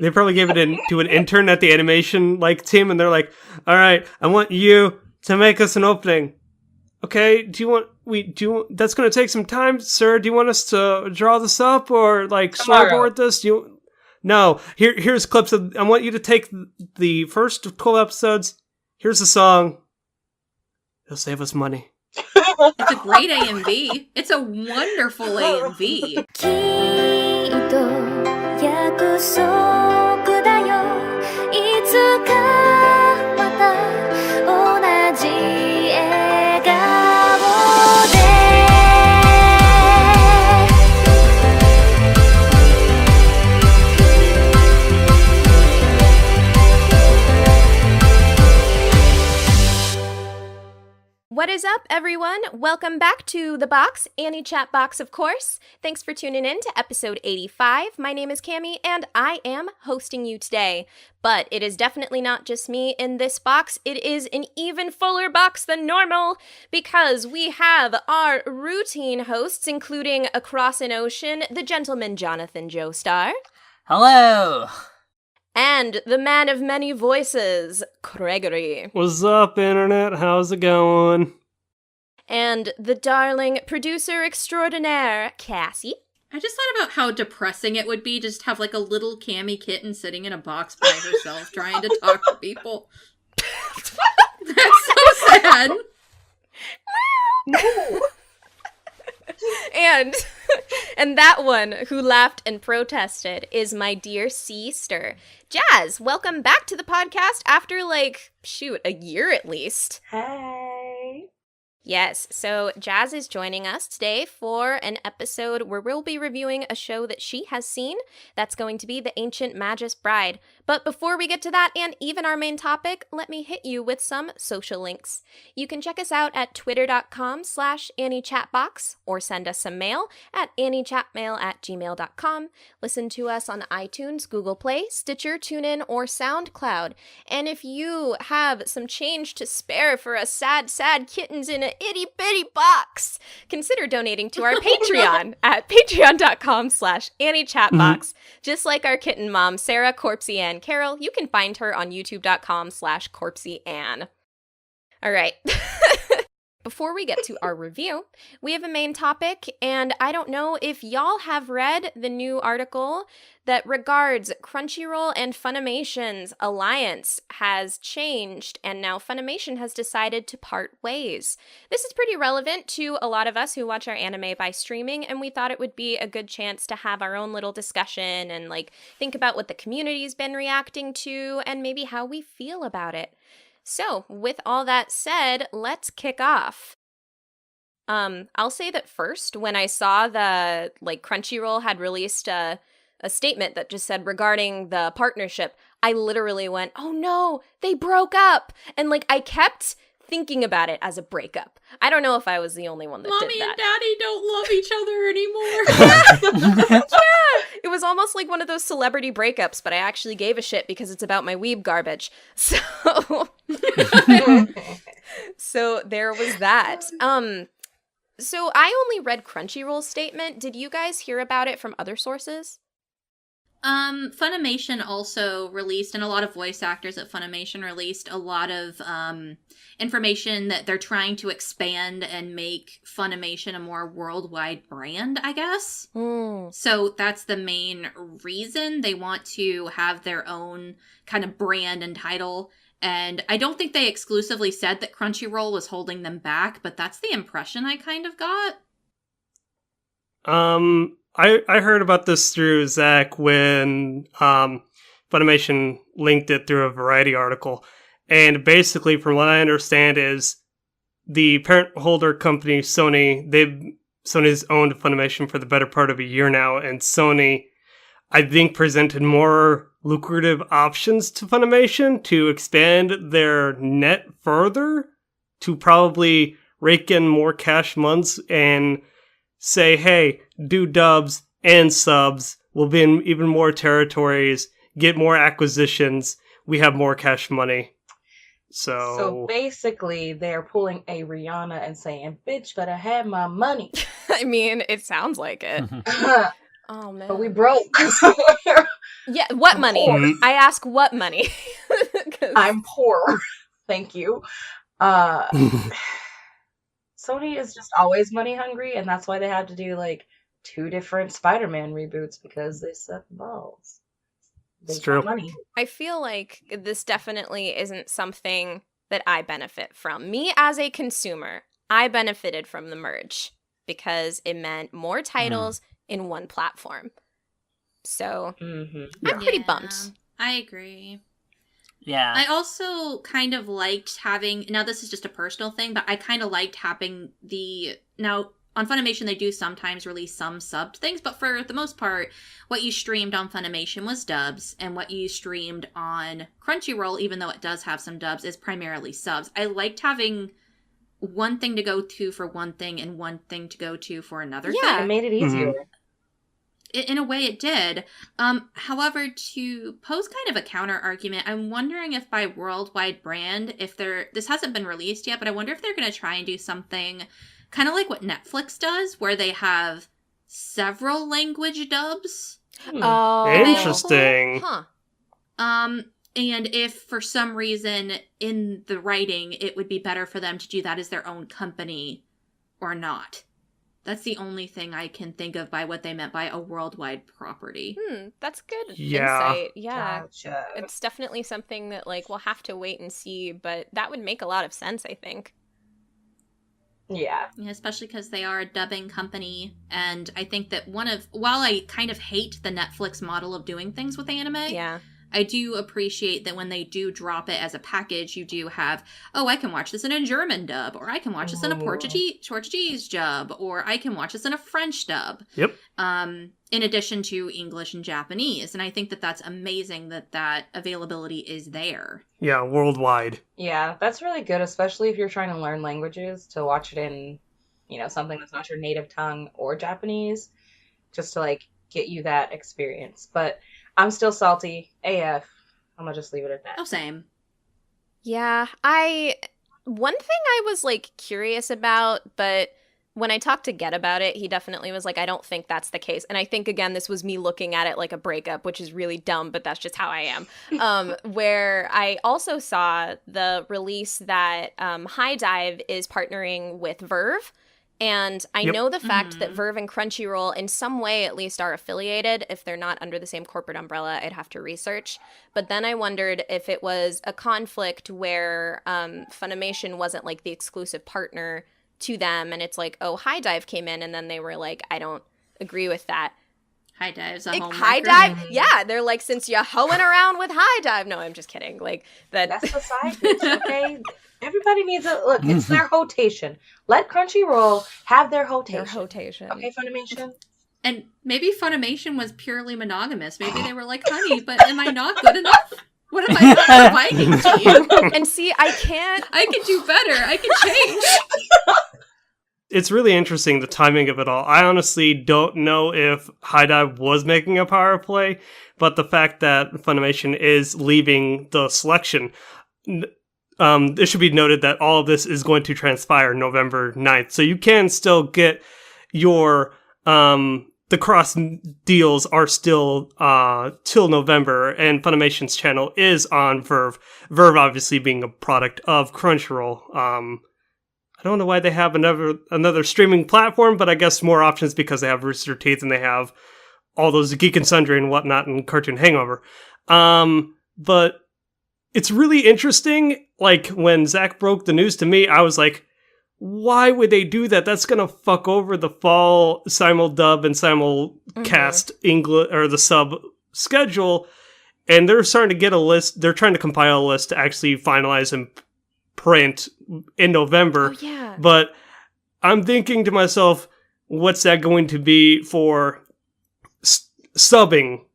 They probably gave it to an intern at the animation team, and they're like, "All right, I want you to make us an opening. Okay, that's going to take some time, sir. Do you want us to draw this up or storyboard this? No. Here's clips of. I want you to take the first 12 episodes. Here's the song. It'll save us money." It's a great AMV. It's a wonderful AMV. 'What is up, everyone? Welcome back to The Box, Annie Chat Box, of course. Thanks for tuning in to episode 85. My name is Cami, and I am hosting you today. But it is definitely not just me in this box. It is an even fuller box than normal, because we have our routine hosts, including across an ocean, the gentleman Jonathan Joestar. Hello! And the man of many voices, Gregory. What's up, Internet? How's it going? And the darling producer extraordinaire, Cassie. I just thought about how depressing it would be just have a little Cami kitten sitting in a box by herself trying to talk to people. That's so sad. No. And that one who laughed and protested is my dear seester. Jazz, welcome back to the podcast after, a year at least. Hey. Yes, so Jazz is joining us today for an episode where we'll be reviewing a show that she has seen. That's going to be The Ancient Magus Bride. But before we get to that and even our main topic, let me hit you with some social links. You can check us out at twitter.com/AnnieChatBox or send us some mail at anniechatmail@gmail.com. Listen to us on iTunes, Google Play, Stitcher, TuneIn, or SoundCloud. And if you have some change to spare for us sad kittens in an itty-bitty box, consider donating to our Patreon at patreon.com/AnnieChatBox. Just like our kitten mom, Sarah CorpsyAnn Carroll, you can find her on youtube.com/CorpsyAnn. All right. Before we get to our review, we have a main topic, and I don't know if y'all have read the new article that regards Crunchyroll and Funimation's alliance has changed, and now Funimation has decided to part ways. This is pretty relevant to a lot of us who watch our anime by streaming, and we thought it would be a good chance to have our own little discussion and think about what the community's been reacting to and maybe how we feel about it. So, with all that said, let's kick off. I'll say that first, when I saw the, Crunchyroll had released a statement that just said regarding the partnership, I literally went, oh no, they broke up! And, I kept thinking about it as a breakup. I don't know if I was the only one that Mommy did that. and Daddy don't love each other anymore. Yeah! It was almost like one of those celebrity breakups, but I actually gave a shit because it's about my weeb garbage. So... So there was that. So I only read Crunchyroll's statement. Did you guys hear about it from other sources? Funimation also released, and a lot of voice actors at Funimation released a lot of information that they're trying to expand and make Funimation a more worldwide brand, I guess. So that's the main reason they want to have their own kind of brand and title. And I don't think they exclusively said that Crunchyroll was holding them back, but that's the impression I kind of got. I heard about this through Zach when Funimation linked it through a Variety article. And basically, from what I understand, is the parent holder company, Sony's owned Funimation for the better part of a year now, and Sony, I think, presented more lucrative options to Funimation to expand their net further, to probably rake in more cash months and say, hey, do dubs and subs, we'll be in even more territories, get more acquisitions, we have more cash money. So basically, they're pulling a Rihanna and saying, bitch, better have my money. I mean, it sounds like it. Oh man. But we broke. Yeah, what I'm money? poor. I ask what money. 'Cause- I'm poor. Thank you. Sony is just always money hungry, and that's why they had to do like 2 different Spider-Man reboots because they suck balls. They It's want true. money. I feel like this definitely isn't something that I benefit from. Me as a consumer, I benefited from the merge because it meant more titles in one platform. So Mm-hmm. I'm pretty Yeah, bummed. I agree. Yeah. I also kind of liked having, now this is just a personal thing, but I kind of liked having now on Funimation they do sometimes release some subbed things, but for the most part, what you streamed on Funimation was dubs, and what you streamed on Crunchyroll, even though it does have some dubs, is primarily subs. I liked having one thing to go to for one thing and one thing to go to for another Yeah. thing. It made it easier. In a way it did. However, to pose kind of a counter argument, I'm wondering if by worldwide brand, this hasn't been released yet, but I wonder if they're going to try and do something kind of like what Netflix does, where they have several language dubs. Oh, Interesting. Huh. And if for some reason in the writing it would be better for them to do that as their own company or not. That's the only thing I can think of by what they meant by a worldwide property. That's good Yeah. insight. Yeah. Gotcha. It's definitely something that like we'll have to wait and see, but that would make a lot of sense, I think. Yeah. Yeah, especially because they are a dubbing company, and I think that while I kind of hate the Netflix model of doing things with anime, Yeah. I do appreciate that when they do drop it as a package, you do have, I can watch this in a German dub, or I can watch this in a Portuguese dub, or I can watch this in a French dub. Yep. In addition to English and Japanese. And I think that that's amazing that availability is there. Yeah, worldwide. Yeah, that's really good, especially if you're trying to learn languages, to watch it in, something that's not your native tongue or Japanese, just to like get you that experience. But I'm still salty AF. I'm gonna just leave it at that. Oh, same. Yeah, one thing I was like curious about, but when I talked to Get about it, he definitely was like, I don't think that's the case. And I think, again, this was me looking at it like a breakup, which is really dumb, but that's just how I am. Where I also saw the release that High Dive is partnering with Verve. And I know the fact that Verve and Crunchyroll in some way at least are affiliated. If they're not under the same corporate umbrella, I'd have to research. But then I wondered if it was a conflict where Funimation wasn't like the exclusive partner to them. And it's like, High Dive came in and then they were like, I don't agree with that. High Dive's a Like, home High record. Dive? Yeah, they're like, since you're hoeing around with High Dive. No, I'm just kidding. Like, That's the side bitch, okay? Everybody needs look, it's their rotation. Let Crunchyroll have their rotation. Their rotation. Okay, Funimation? And maybe Funimation was purely monogamous. Maybe they were like, honey, but am I not good enough? What am I not providing to you? And see, I can't. I can do better. I can change. It's really interesting, the timing of it all. I honestly don't know if High Dive was making a power play, but the fact that Funimation is leaving the selection, it should be noted that all of this is going to transpire November 9th. So you can still get your, the cross deals are still till November, and Funimation's channel is on Verve. Verve obviously being a product of Crunchyroll. I don't know why they have another streaming platform, but I guess more options because they have Rooster Teeth and they have all those Geek and Sundry and whatnot and Cartoon Hangover. But it's really interesting. Like, when Zach broke the news to me, I was like, why would they do that? That's gonna fuck over the fall simul-dub and simulcast English or the sub schedule. And they're starting to get a list. They're trying to compile a list to actually finalize and print in November. Oh, yeah. But I'm thinking to myself, what's that going to be for subbing?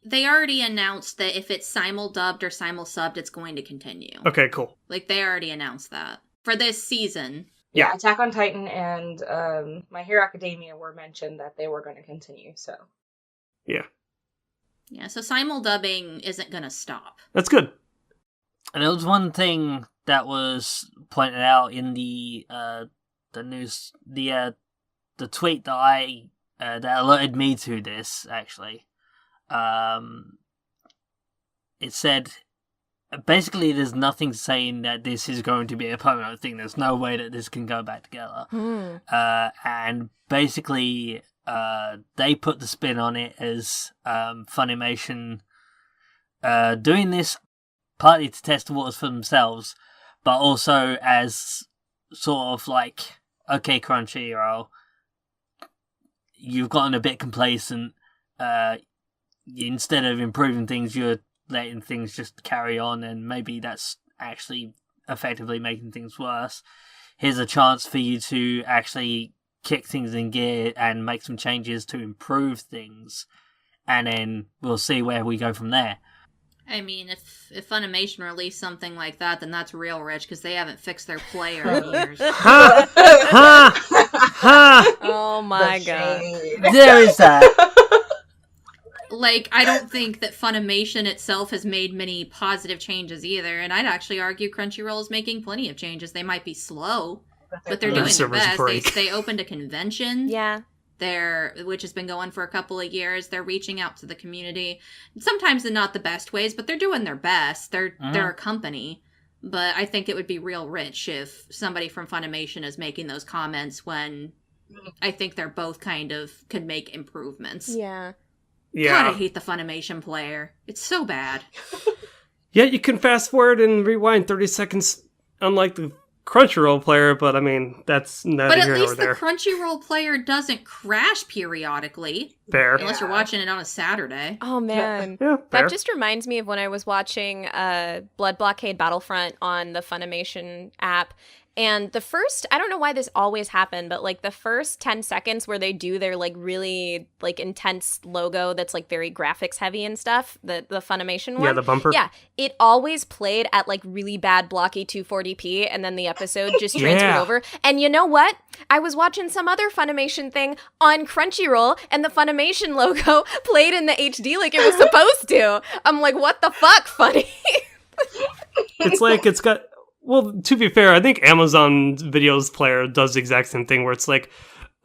They already announced that if it's simul-dubbed or simul-subbed, it's going to continue. Okay, cool. Like, they already announced that. For this season. Yeah, Attack on Titan and My Hero Academia were mentioned that they were going to continue, so. Yeah. Yeah, so simul-dubbing isn't going to stop. That's good. And there was one thing that was pointed out in the news, the tweet that I that alerted me to this, actually. It said, basically, there's nothing saying that this is going to be a permanent thing. There's no way that this can go back together. And basically, they put the spin on it as Funimation doing this partly to test the waters for themselves, but also as sort of like, okay, Crunchyroll, you've gotten a bit complacent. Instead of improving things, you're letting things just carry on, and maybe that's actually effectively making things worse. Here's a chance for you to actually kick things in gear and make some changes to improve things, and then we'll see where we go from there. I mean, if Funimation released something like that, then that's real rich, because they haven't fixed their player in years. Ha! Ha! Ha! Oh my god. There is that. Like, I don't think that Funimation itself has made many positive changes either, and I'd actually argue Crunchyroll is making plenty of changes. They might be slow, but they're doing their best. They opened a convention. Yeah. Which has been going for a couple of years. They're reaching out to the community. Sometimes in not the best ways, but they're doing their best. They're a company. But I think it would be real rich if somebody from Funimation is making those comments when I think they're both kind of could make improvements. Yeah. Yeah. God, I hate the Funimation player. It's so bad. Yeah, you can fast forward and rewind 30 seconds, unlike the Crunchyroll player, but I mean, that's neither But at here nor least the there. Crunchyroll player doesn't crash periodically. Fair. Unless you're watching it on a Saturday. Oh man. Yeah, fair. That just reminds me of when I was watching Blood Blockade Battlefront on the Funimation app. And the first, I don't know why this always happened, but like the first 10 seconds where they do their like really like intense logo that's like very graphics heavy and stuff, the Funimation one. Yeah, the bumper. Yeah, it always played at like really bad blocky 240p, and then the episode just transferred over. And you know what? I was watching some other Funimation thing on Crunchyroll, and the Funimation logo played in the HD like it was supposed to. I'm like, what the fuck, Funny? It's like it's got. Well, to be fair, I think Amazon Videos Player does the exact same thing where it's like,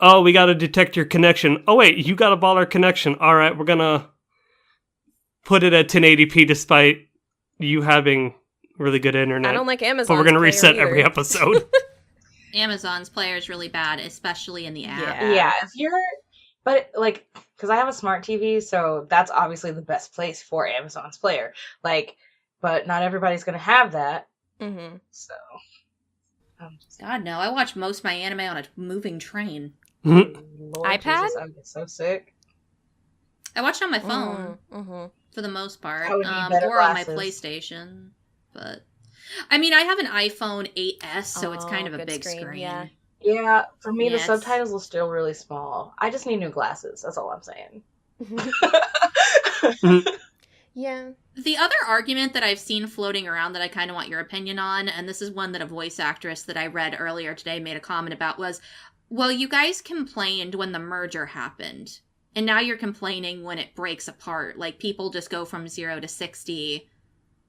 oh, we got to detect your connection. Oh, wait, you got a baller connection. All right, we're going to put it at 1080p despite you having really good internet. I don't like Amazon. But we're going to reset every episode. Amazon's player is really bad, especially in the app. Yeah, if you're... But, like, because I have a smart TV, so that's obviously the best place for Amazon's player. Like, but not everybody's going to have that. Mm-hmm. So, God no! I watch most of my anime on a moving train. Lord iPad? Jesus, I would get so sick. I watch it on my phone Mm-hmm. for the most part, I would need better or on my glasses. PlayStation. But I mean, I have an iPhone 8S, so it's kind of a good big screen. Yeah. Yeah, for me, the Yes. subtitles are still really small. I just need new glasses. That's all I'm saying. Yeah. The other argument that I've seen floating around that I kind of want your opinion on, and this is one that a voice actress that I read earlier today made a comment about, was, well, you guys complained when the merger happened, and now you're complaining when it breaks apart. Like, people just go from 0 to 60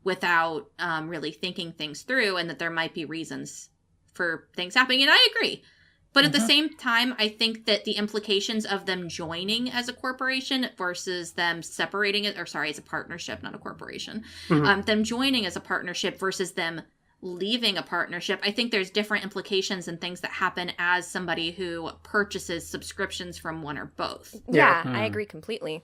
without really thinking things through, and that there might be reasons for things happening, and I agree. But at the same time, I think that the implications of them joining as a corporation versus them separating it, or sorry, it's a partnership, not a corporation. Them joining as a partnership versus them leaving a partnership, I think there's different implications and things that happen as somebody who purchases subscriptions from one or both. Yeah, I agree completely.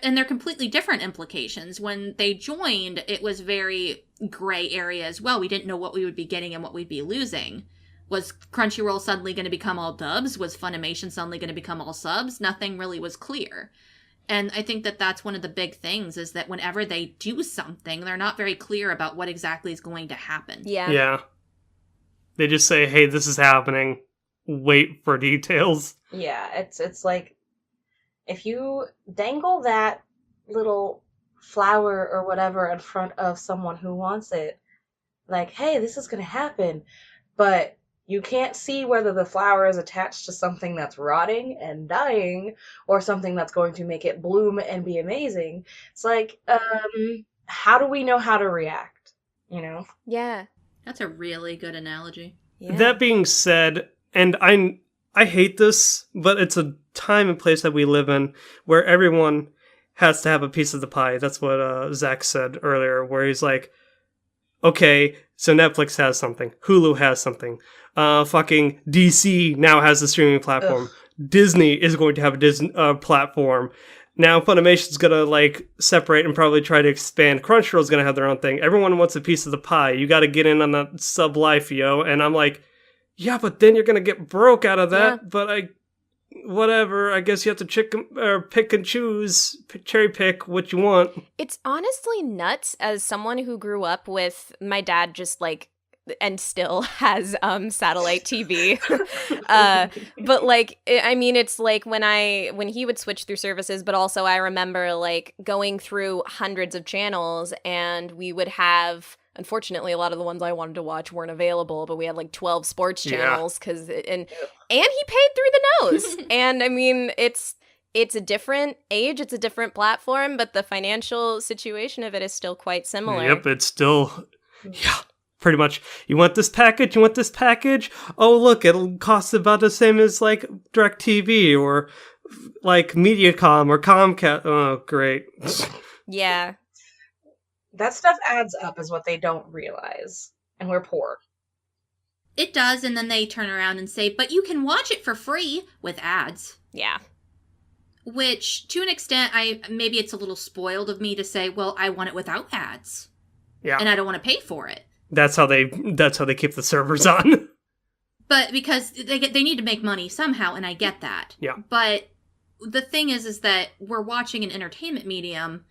And they're completely different implications. When they joined, it was very gray area as well. We didn't know what we would be getting and what we'd be losing. Was Crunchyroll suddenly going to become all dubs? Was Funimation suddenly going to become all subs? Nothing really was clear. And I think that that's one of the big things, is that whenever they do something, they're not very clear about what exactly is going to happen. Yeah. Yeah. They just say, hey, this is happening. Wait for details. Yeah, it's like, if you dangle that little flower or whatever in front of someone who wants it, like, hey, this is going to happen, but you can't see whether the flower is attached to something that's rotting and dying or something that's going to make it bloom and be amazing. It's like, how do we know how to react? You know? Yeah. That's a really good analogy. Yeah. That being said, and I I hate this, but it's a time and place that we live in where everyone has to have a piece of the pie. That's what Zach said earlier, where he's like, okay, so Netflix has something, Hulu has something, fucking DC now has a streaming platform, Disney is going to have a Disney platform. Now Funimation's gonna like separate and probably try to expand. Crunchyroll's gonna have their own thing. Everyone wants a piece of the pie. You got to get in on that sub life, yo. And I'm like, yeah, but then you're gonna get broke out of that. Yeah. But whatever. I guess you have to pick and choose, cherry pick what you want. It's honestly nuts as someone who grew up with my dad just like, and still has satellite TV. But like, I mean, it's like when he would switch through services, but also I remember like going through hundreds of channels, and we would have, unfortunately, a lot of the ones I wanted to watch weren't available, but we had like 12 sports channels and he paid through the nose. And I mean, it's a different age, it's a different platform, but the financial situation of it is still quite similar. Yep, it's still, yeah, pretty much. You want this package? You want this package? Oh, look, it'll cost about the same as like DirecTV or like Mediacom or Comcast. Oh, great. Yeah. That stuff adds up is what they don't realize. And we're poor. It does, and then they turn around and say, but you can watch it for free with ads. Yeah. Which, to an extent, maybe it's a little spoiled of me to say, well, I want it without ads. Yeah. And I don't want to pay for it. That's how they keep the servers on. But because they need to make money somehow, and I get that. Yeah. But the thing is that we're watching an entertainment medium,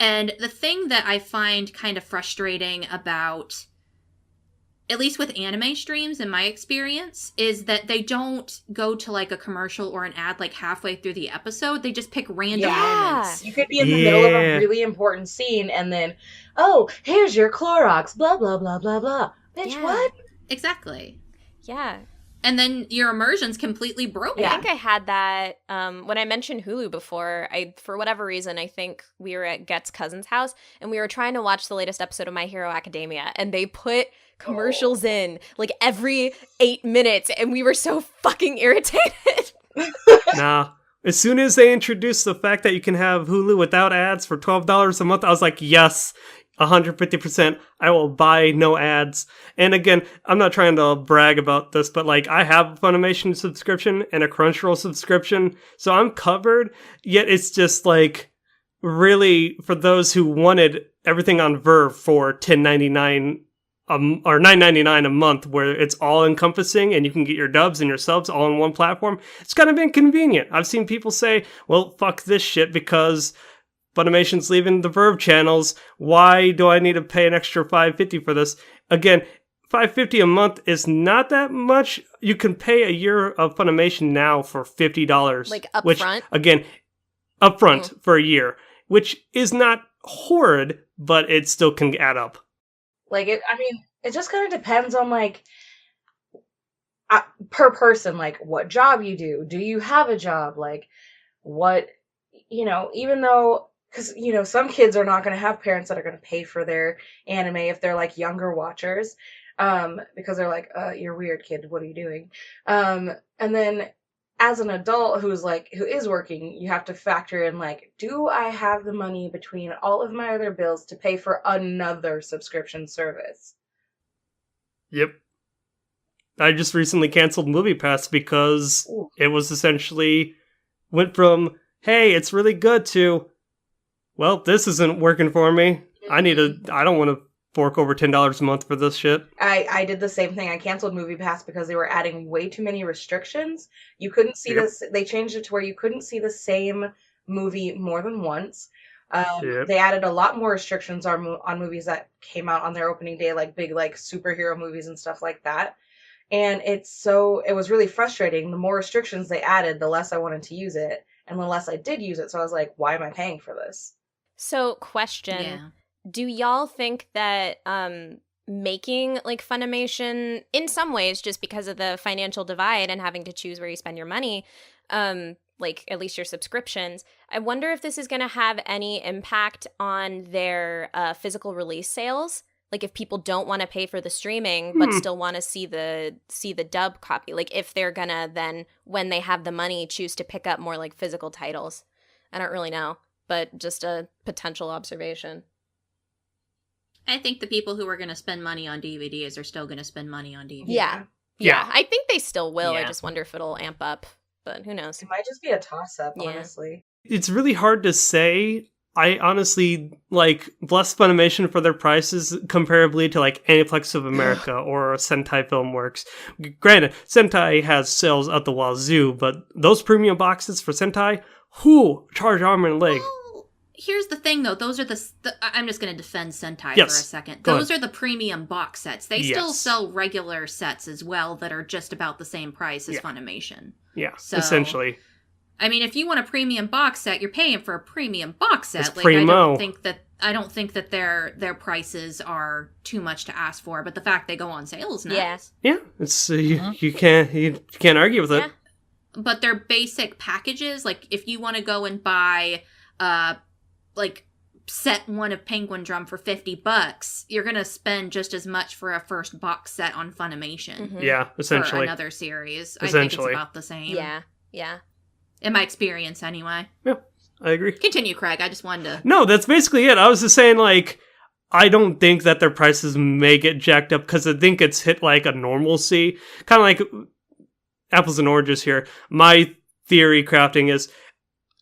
and the thing that I find kind of frustrating about, at least with anime streams in my experience, is that they don't go to like a commercial or an ad like halfway through the episode. They just pick random moments. You could be in the middle of a really important scene and then, oh, here's your Clorox, blah, blah, blah, blah, blah. Bitch, what? Exactly. Yeah. And then your immersion's completely broken. I think I had that when I mentioned Hulu before. For whatever reason, I think we were at Get's cousin's house and we were trying to watch the latest episode of My Hero Academia, and they put commercials in like every 8 minutes, and we were so fucking irritated. Nah. As soon as they introduced the fact that you can have Hulu without ads for $12 a month, I was like, yes, 150%. I will buy no ads. And again, I'm not trying to brag about this, but like I have a Funimation subscription and a Crunchyroll subscription, so I'm covered. Yet it's just like really for those who wanted everything on Verve for $10.99 or $9.99 a month, where it's all encompassing and you can get your dubs and your subs all on one platform. It's kind of inconvenient. I've seen people say, well, fuck this shit because Funimation's leaving the Verve channels. Why do I need to pay an extra $5.50 for this? Again, $5.50 a month is not that much. You can pay a year of Funimation now for $50. Like upfront? Again, upfront for a year, which is not horrid, but it still can add up. Like, it just kind of depends on, like, per person, like, what job you do. Do you have a job? Like, what, even though, because, some kids are not going to have parents that are going to pay for their anime if they're, like, younger watchers, because they're like, you're weird, kid, what are you doing? And then as an adult who is working, you have to factor in, like, do I have the money between all of my other bills to pay for another subscription service? Yep. I just recently canceled MoviePass because it was essentially went from, hey, it's really good to, well, this isn't working for me. I don't want to fork over $10 a month for this shit. I did the same thing. I canceled MoviePass because they were adding way too many restrictions. You couldn't see this. They changed it to where you couldn't see the same movie more than once. They added a lot more restrictions on movies that came out on their opening day, like big like superhero movies and stuff like that. And it was really frustrating. The more restrictions they added, the less I wanted to use it, and the less I did use it. So I was like, why am I paying for this? So, question. Do y'all think that making like Funimation, in some ways, just because of the financial divide and having to choose where you spend your money, like at least your subscriptions, I wonder if this is going to have any impact on their physical release sales? Like if people don't want to pay for the streaming but still want to see the dub copy, like if they're gonna then, when they have the money, choose to pick up more like physical titles. I don't really know, but just a potential observation. I think the people who are going to spend money on DVDs are still going to spend money on DVDs. Yeah. I think they still will. Yeah. I just wonder if it'll amp up, but who knows? It might just be a toss-up, Yeah. honestly. It's really hard to say. I honestly, like, bless Funimation for their prices comparably to, like, Aniplex of America or Sentai Filmworks. Granted, Sentai has sales at the wazoo, but those premium boxes for Sentai, charge arm and leg. Well, here's the thing, though. Those are I'm just going to defend Sentai Yes. for a second. Go Those are the premium box sets. They still Yes. sell regular sets as well that are just about the same price as Yeah. Funimation. Yeah, So- essentially. I mean, if you want a premium box set, you're paying for a premium box set. It's Like, primo. I don't think that their prices are too much to ask for. But the fact they go on sale is nice. Yeah. Yeah, it's you can't argue with it. Yeah. But their basic packages, like if you want to go and buy, like set one of Penguin Drum for $50, you're gonna spend just as much for a first box set on Funimation Mhm. Yeah, for essentially. another series. I think it's Essentially. about the same. Yeah. In my experience, anyway. I agree. Continue, Craig. I just wanted to. No, that's basically it. I was just saying, like, I don't think that their prices may get jacked up because I think it's hit like a normalcy. Kind of like apples and oranges here. My theory crafting is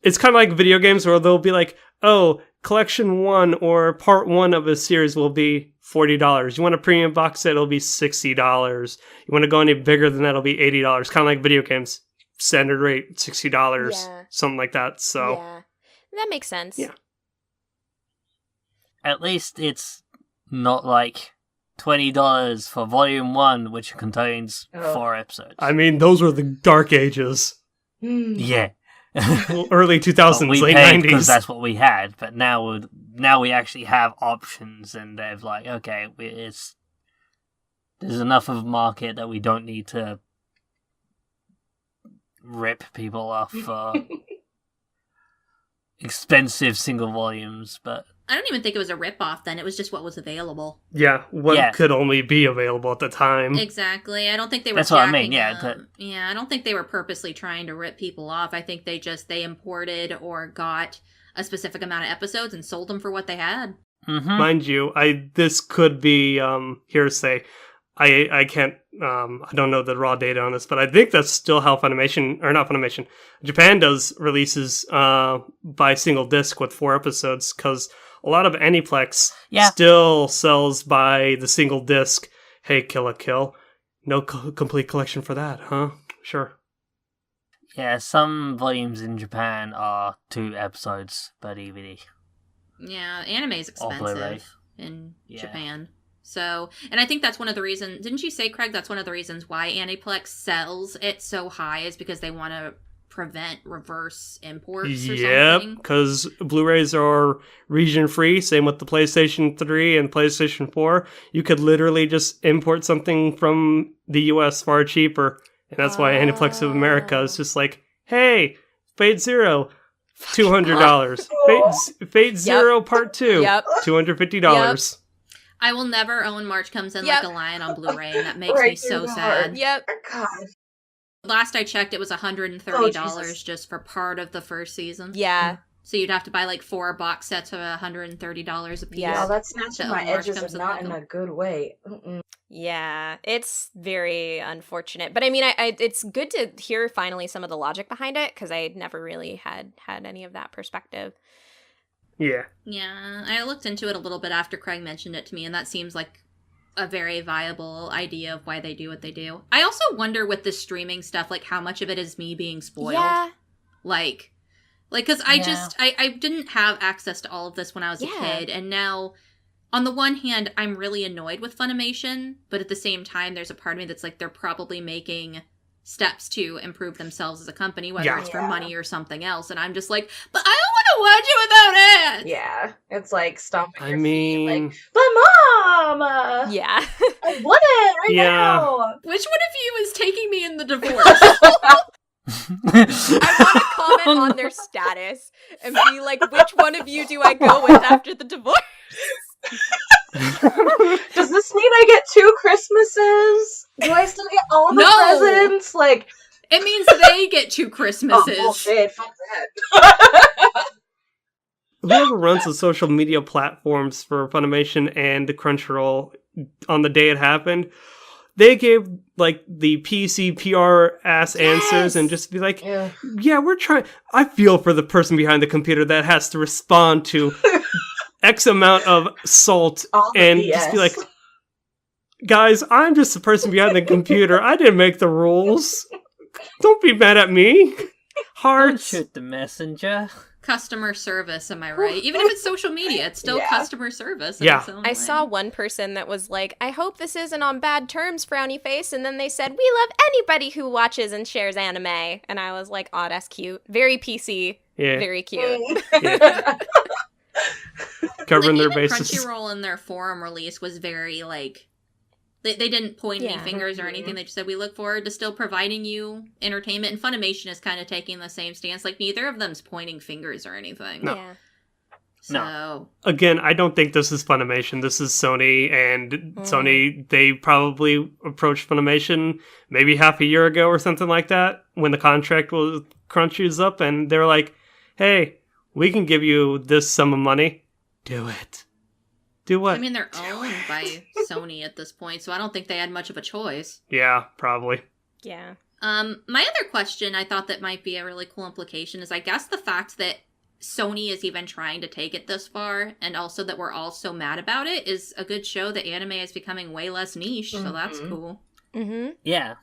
it's kind of like video games where they'll be like, oh, collection 1 or part 1 of a series will be $40. You want a premium box set, it'll be $60. You want to go any bigger than that, it'll be $80. Kind of like video games. Standard rate, $60, Yeah. something like that. So, Yeah. That makes sense. Yeah. At least it's not like $20 for Volume 1, which contains Oh. 4 episodes. I mean, those were the dark ages. Yeah. Early 2000s, we late paid because 90s. that's what we had, but now we actually have options, and they've like, okay, there's enough of a market that we don't need to rip people off for expensive single volumes. But I don't even think it was a ripoff then. It was just what was available. Yeah, what Yeah. could only be available at the time. Exactly. I don't think they were. That's what I mean, jacking yeah, up- yeah. I don't think they were purposely trying to rip people off. I think they imported or got a specific amount of episodes and sold them for what they had. Mind you, this could be hearsay. I can't, I don't know the raw data on this, but I think that's still how Japan does releases by single disc with 4 episodes, because a lot of Aniplex still sells by the single disc. Hey, Kill a Kill. No complete collection for that, huh? Sure. Yeah, some volumes in Japan are 2 episodes per DVD. Yeah, anime's Or Blu-ray. expensive in Yeah. Japan. So, and I think that's one of the reasons. Didn't you say, Craig? That's one of the reasons why Aniplex sells it so high is because they want to prevent reverse imports or Yep, something. because Blu-rays are region-free, same with the PlayStation 3 and PlayStation 4. You could literally just import something from the US far cheaper, and that's why Aniplex of America is just like, hey, Fate Zero, $200. Fate Zero Part 2, Yep. $250. I will never own March Comes In Yep. Like a Lion on Blu-ray, and that makes Right me so through the sad. heart. Yep. God. Last I checked, it was $130 Oh, Jesus. just for part of the first season. Yeah. So you'd have to buy like 4 box sets of $130 a piece. Yeah. Oh, that's snatching So my March edges comes and in not like in a- a good way. Mm-mm. Yeah, it's very unfortunate. But I mean, I it's good to hear finally some of the logic behind it, because I never really had any of that perspective. Yeah. Yeah, I looked into it a little bit after Craig mentioned it to me, and that seems like a very viable idea of why they do what they do. I also wonder with the streaming stuff, like how much of it is me being spoiled. Yeah. Like, because I Yeah. just, I didn't have access to all of this when I was a Yeah. kid, and now, on the one hand, I'm really annoyed with Funimation, but at the same time, there's a part of me that's like, they're probably making steps to improve themselves as a company, whether Yeah. it's for Yeah. money or something else, and I'm just like, but I don't want to watch it without it! Yeah, it's like stomping I your feet, mean, like, but Mom, Yeah. I want it right Yeah. now. Which one of you is taking me in the divorce? I want to comment on their status and be like, which one of you do I go with after the divorce? Does this mean I get 2 Christmases? Do I still get all the presents? Like, it means they get 2 Christmases. Oh, bullshit. Fuck that. Whoever runs the social media platforms for Funimation and Crunchyroll on the day it happened, they gave like the PC PR ass answers and just be like, yeah, we're trying. I feel for the person behind the computer that has to respond to X amount of salt and just be like, guys, I'm just the person behind the computer. I didn't make the rules. Don't be mad at me. Hearts. Don't shoot the messenger. Customer service, am I right? Even if it's social media, it's still customer service. In its own I way. saw one person that was like, I hope this isn't on bad terms, frowny face. And then they said, we love anybody who watches and shares anime. And I was like, oh, that's cute. Very PC. Yeah. Very cute. Yeah. Covering their even bases. Crunchyroll in their forum release was very like, they didn't point any fingers or anything. They just said, we look forward to still providing you entertainment. And Funimation is kind of taking the same stance. Like, neither of them's pointing fingers or anything. No. Yeah. So. No. Again, I don't think this is Funimation. This is Sony. And Sony, they probably approached Funimation maybe half a year ago or something like that when the contract with Crunchy was up. And they're like, hey, we can give you this sum of money. Do it. Do what? I mean, they're owned by Sony at this point, so I don't think they had much of a choice. Yeah, probably. Yeah. My other question I thought that might be a really cool implication is I guess the fact that Sony is even trying to take it this far, and also that we're all so mad about it, is a good show that anime is becoming way less niche, so that's cool. Mm-hmm. Yeah.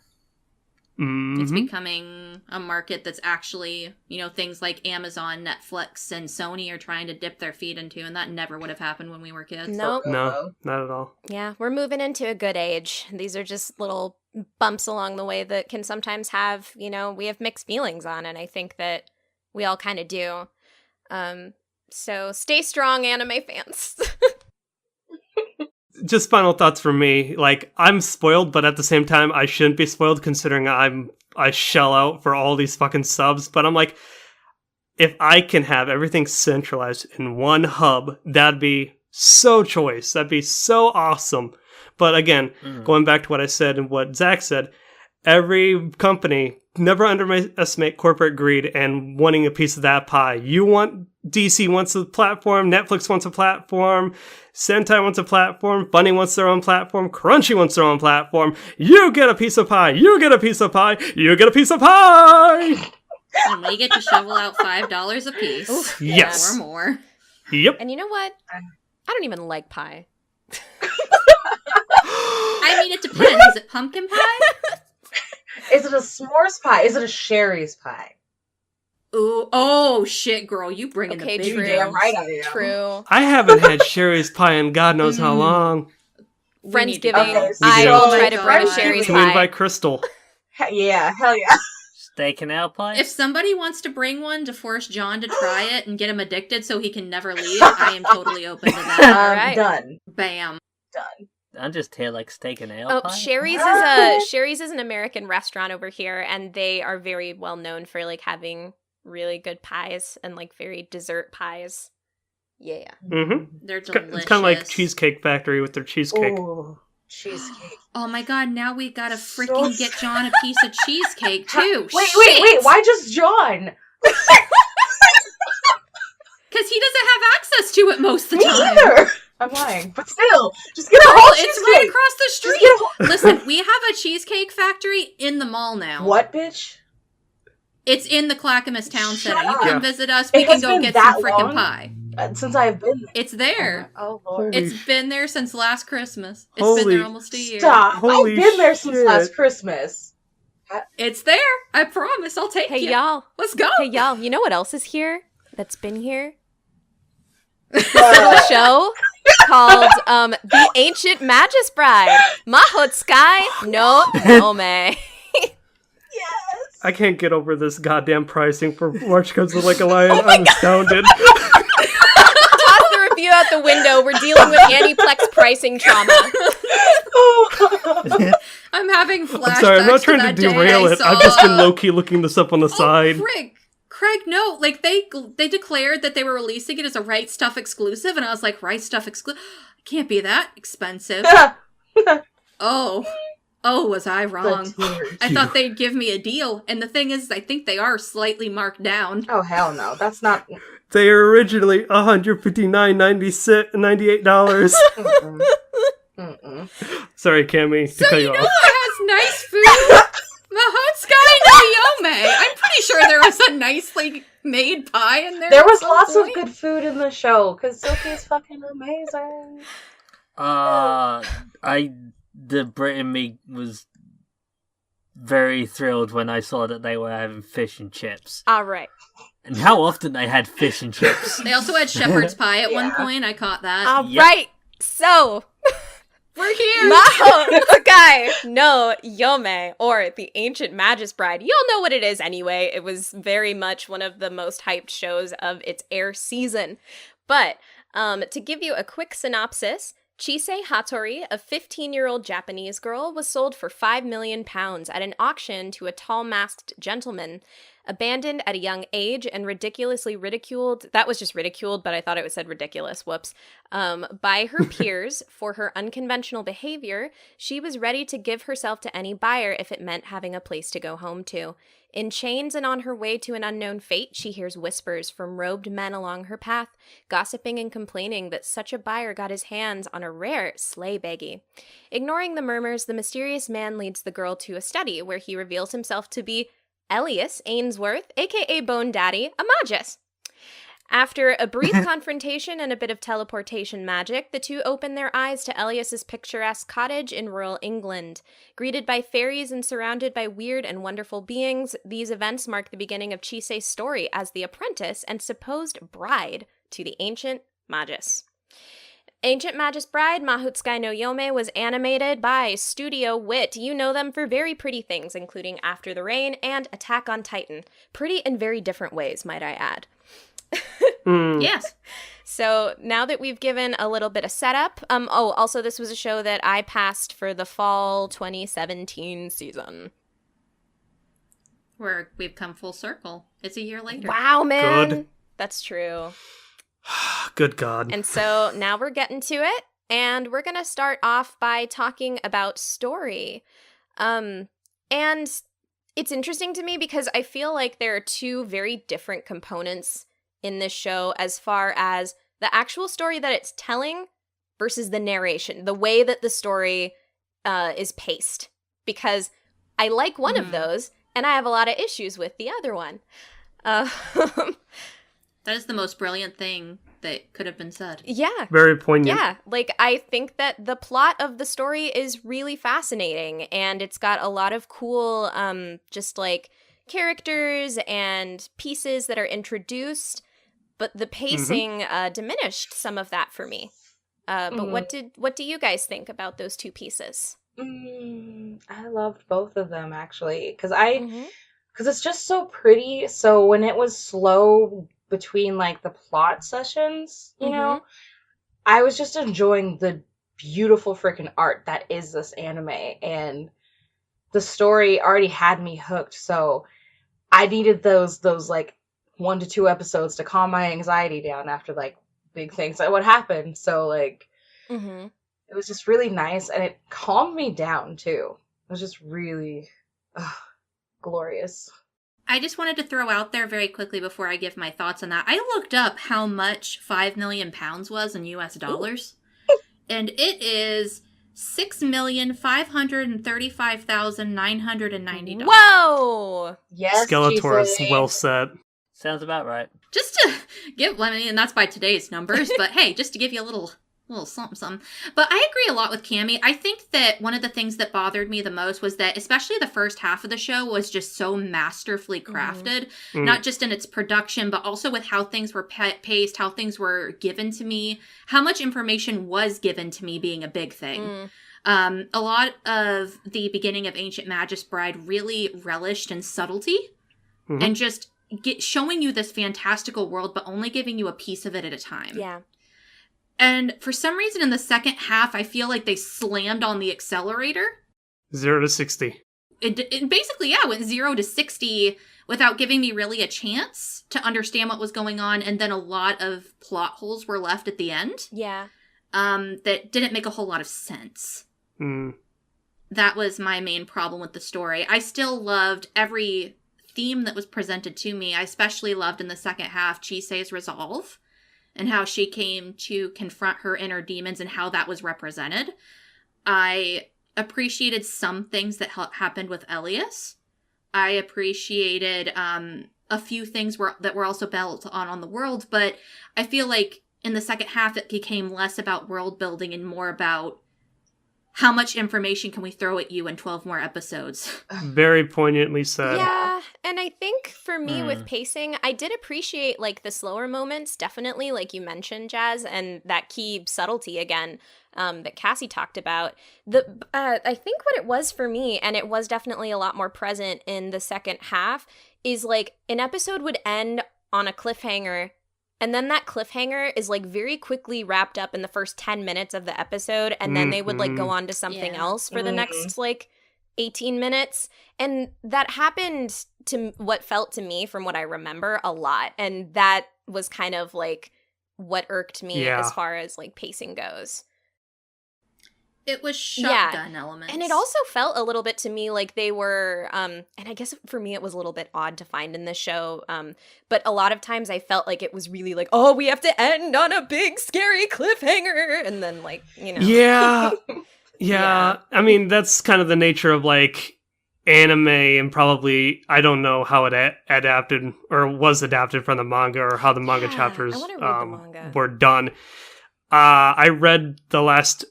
Mm-hmm. It's becoming a market that's actually, things like Amazon, Netflix, and Sony are trying to dip their feet into, and that never would have happened when we were kids. Nope. No, not at all. Yeah, we're moving into a good age. These are just little bumps along the way that can sometimes have, we have mixed feelings on, and I think that we all kind of do. So stay strong, anime fans. Just final thoughts from me. Like, I'm spoiled, but at the same time, I shouldn't be spoiled considering I shell out for all these fucking subs. But I'm like, if I can have everything centralized in one hub, that'd be so choice. That'd be so awesome. But again, going back to what I said and what Zach said, every company, never underestimate corporate greed and wanting a piece of that pie. DC wants a platform, Netflix wants a platform, Sentai wants a platform, Funny wants their own platform, Crunchy wants their own platform. You get a piece of pie, you get a piece of pie, you get a piece of pie! And we get to shovel out $5 a piece. Oof, yes. Or more. Yep. And you know what? I don't even like pie. I mean, it depends. Is it pumpkin pie? Is it a s'mores pie? Is it a Sherry's pie? Ooh, oh shit, girl, you bringing Okay, the big true. Damn right I am. True. I haven't had Sherry's pie in God knows how long. Friendsgiving. Okay, I so- will try to bring a Friendsgiving. Sherry's Can we pie. invite Crystal? Yeah, hell yeah. Steak and ale pie? If somebody wants to bring one to force John to try it and get him addicted so he can never leave, I am totally open to that. Alright. Done. Bam. Done. I'm just here like steak and ale Oh, pie. Sherry's is an American restaurant over here, and they are very well known for like having really good pies and like very dessert pies. Yeah. Mm-hmm. They're delicious. It's kind of like Cheesecake Factory with their cheesecake. Ooh, cheesecake. Oh my god, now we gotta So freaking get John a piece of cheesecake too. Wait, Shit! why just John? Because he doesn't have access to it most of Me the time. either. I'm lying, but still, just get a Girl, whole it's cheesecake. right across the Just street. get a whole- Listen, we have a cheesecake factory in the mall now. What, bitch? It's in the Clackamas Town Shut Center. You up. can visit us. It We can has go been get that some freaking long? pie. Since I've been there. It's there. Oh, Lord. It's been there since last Christmas. It's Holy- been there almost a year. Stop. Holy I've been there since shit. last Christmas. It's there. I promise. I'll take Hey you. y'all. Let's go. Hey y'all. You know what else is here? That's been here? Uh, A show called The Ancient Magus Bride. Mahoutsukai no Yome. I can't get over this goddamn pricing for March Comes Like a Lion. I'm astounded. Toss the review out the window. We're dealing with Aniplex pricing trauma. I'm having flashbacks. I'm sorry, I'm not trying to that day derail I it. saw- I've just been low-key looking this up on the side. Craig, no. Like, they declared that they were releasing it as a Right Stuff exclusive, and I was like, Right Stuff exclusive? can't be that expensive. Oh, was I wrong? I thought they'd give me a deal, and the thing is, I think they are slightly marked down. Oh, hell no. That's not... They are originally $159.98. Sorry, Cami, to cut you off. Who has nice food? Mahoutsukai no Yome. I'm pretty sure there was a nicely made pie in there. There was lots of good food in the show, because Silky's fucking amazing. The Brit in me was very thrilled when I saw that they were having fish and chips. Alright. And how often they had fish and chips. They also had shepherd's pie at one point. I caught that. Alright, so... We're here! Mahoutsukai no Yome, or the Ancient Magus Bride. You'll know what it is anyway. It was very much one of the most hyped shows of its air season. But, to give you a quick synopsis, Chisei Hattori, a 15-year-old Japanese girl, was sold for 5 million pounds at an auction to a tall-masked gentleman. Abandoned at a young age and ridiculously ridiculed, that was just ridiculed, but I thought it said ridiculous, whoops, by her peers for her unconventional behavior, she was ready to give herself to any buyer if it meant having a place to go home to. In chains and on her way to an unknown fate, she hears whispers from robed men along her path, gossiping and complaining that such a buyer got his hands on a rare sleigh baggie. Ignoring the murmurs, the mysterious man leads the girl to a study where he reveals himself to be Elias Ainsworth, aka Bone Daddy, a Magus. After a brief confrontation and a bit of teleportation magic, the two open their eyes to Elias's picturesque cottage in rural England. Greeted by fairies and surrounded by weird and wonderful beings, these events mark the beginning of Chisei's story as the apprentice and supposed bride to the Ancient Magus. Ancient Magus Bride, Mahoutsukai no Yome, was animated by Studio Wit. You know them for very pretty things, including After the Rain and Attack on Titan. Pretty in very different ways, might I add. Yes. So now that we've given a little bit of setup, also this was a show that I passed for the fall 2017 season. We've come full circle. It's a year later. Wow, man. Good. That's true. Good God. And so now we're getting to it, and we're going to start off by talking about story. And it's interesting to me because I feel like there are two very different components in this show as far as the actual story that it's telling versus the narration, the way that the story is paced. Because I like one of those, and I have a lot of issues with the other one. That is the most brilliant thing that could have been said. Yeah. Very poignant. Yeah, like I think that the plot of the story is really fascinating, and it's got a lot of cool just like characters and pieces that are introduced, but the pacing diminished some of that for me. But what do you guys think about those two pieces? I loved both of them actually, because it's just so pretty. So when it was slow between like the plot sessions, you know, I was just enjoying the beautiful freaking art that is this anime, and the story already had me hooked. So I needed those like 1 to 2 episodes to calm my anxiety down after like big things that would happen. So like it was just really nice, and it calmed me down too. It was just really glorious. I just wanted to throw out there very quickly before I give my thoughts on that. I looked up how much 5 million pounds was in US dollars, and it is $6,535,990. Whoa! Yes, Skeletor's Jesus. well set. Sounds about right. Just to give, I mean, and that's by today's numbers, but hey, just to give you a little something. But I agree a lot with Cami. I think that one of the things that bothered me the most was that especially the first half of the show was just so masterfully crafted, not just in its production, but also with how things were paced, how things were given to me, how much information was given to me being a big thing. A lot of the beginning of Ancient Magus Bride really relished in subtlety and just showing you this fantastical world, but only giving you a piece of it at a time. Yeah. And for some reason in the second half, I feel like they slammed on the accelerator. 0 to 60. It basically, went 0 to 60 without giving me really a chance to understand what was going on. And then a lot of plot holes were left at the end. Yeah. that didn't make a whole lot of sense. That was my main problem with the story. I still loved every theme that was presented to me. I especially loved in the second half Chisei's resolve and how she came to confront her inner demons and how that was represented. I appreciated some things that happened with Elias. I appreciated a few things that were also built on the world, but I feel like in the second half it became less about world building and more about how much information can we throw at you in 12 more episodes. Very poignantly said. Yeah, and I think for me with pacing, I did appreciate like the slower moments, definitely, like you mentioned, Jazz, and that key subtlety again that Cassie talked about. I think what it was for me, and it was definitely a lot more present in the second half, is like an episode would end on a cliffhanger, and then that cliffhanger is like very quickly wrapped up in the first 10 minutes of the episode, and then they would like go on to something else for the next like 18 minutes. And that happened to what felt to me, from what I remember, a lot. And that was kind of like what irked me as far as like pacing goes. It was shotgun elements. And it also felt a little bit to me like they were, and I guess for me it was a little bit odd to find in this show, but a lot of times I felt like it was really like, oh, we have to end on a big scary cliffhanger, and then like, you know. Yeah. I mean, that's kind of the nature of like anime, and probably, I don't know how it adapted or was adapted from the manga, or how the manga chapters were done. I read the last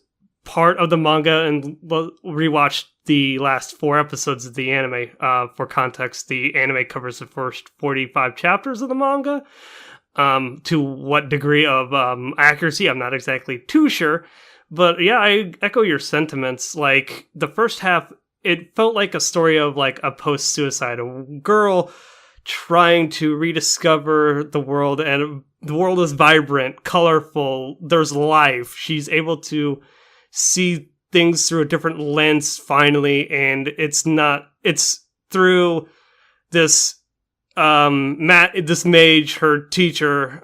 part of the manga and rewatched the last 4 episodes of the anime. For context, the anime covers the first 45 chapters of the manga. To what degree of accuracy, I'm not exactly too sure. But yeah, I echo your sentiments. Like, the first half, it felt like a story of like a post-suicide, a girl trying to rediscover the world, and the world is vibrant, colorful, there's life. She's able to see things through a different lens finally, and it's through this this mage, her teacher,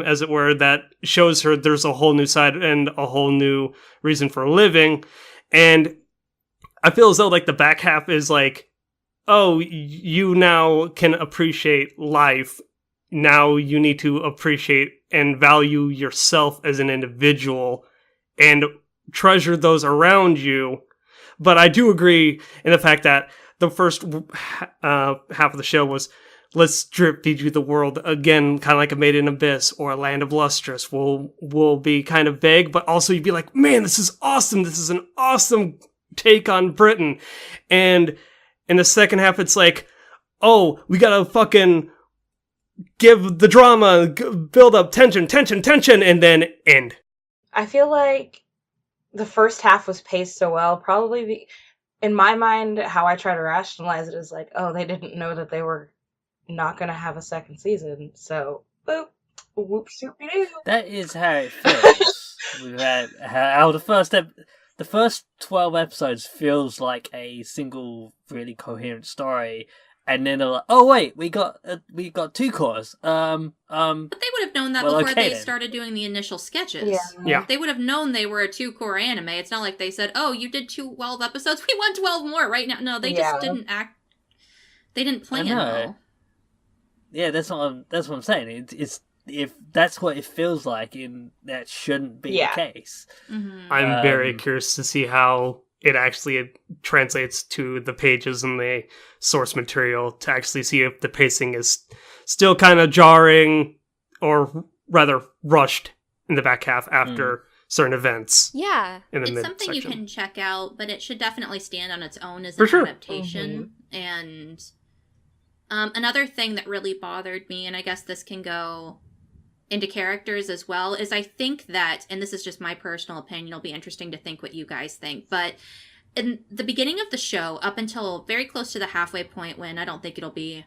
as it were, that shows her there's a whole new side and a whole new reason for living. And I feel as though like the back half is like, oh, you now can appreciate life. Now you need to appreciate and value yourself as an individual and treasure those around you. But I do agree in the fact that the first half of the show was, let's drip feed you the world again, kind of like a Made in Abyss or a Land of Lustrous will be kind of vague, but also you'd be like, man, this is awesome. This is an awesome take on Britain. And in the second half, it's like, oh, we gotta fucking give the drama, build up tension, and then end. I feel like the first half was paced so well, probably in my mind, how I try to rationalize it is like, oh, they didn't know that they were not going to have a second season, so boop, whoop-soupy-doo. That is how it feels. With that, how the first 12 episodes feels like a single really coherent story, and then they're like, oh wait, we got 2 cores. But they would have known that before they started doing the initial sketches. Yeah. They would have known they were a 2-core anime. It's not like they said, oh, you did 12 episodes, we want 12 more right now. No, they just didn't act. They didn't plan well. Yeah, that's what I'm saying. It's if that's what it feels like, that shouldn't be the case. Mm-hmm. I'm very curious to see how it actually translates to the pages and the source material, to actually see if the pacing is still kind of jarring, or rather rushed in the back half after certain events. Yeah. It's something you can check out, but it should definitely stand on its own as an adaptation. Mm-hmm. And another thing that really bothered me, and I guess this can go into characters as well, is I think that, and this is just my personal opinion, it'll be interesting to think what you guys think, but in the beginning of the show, up until very close to the halfway point, when I don't think it'll be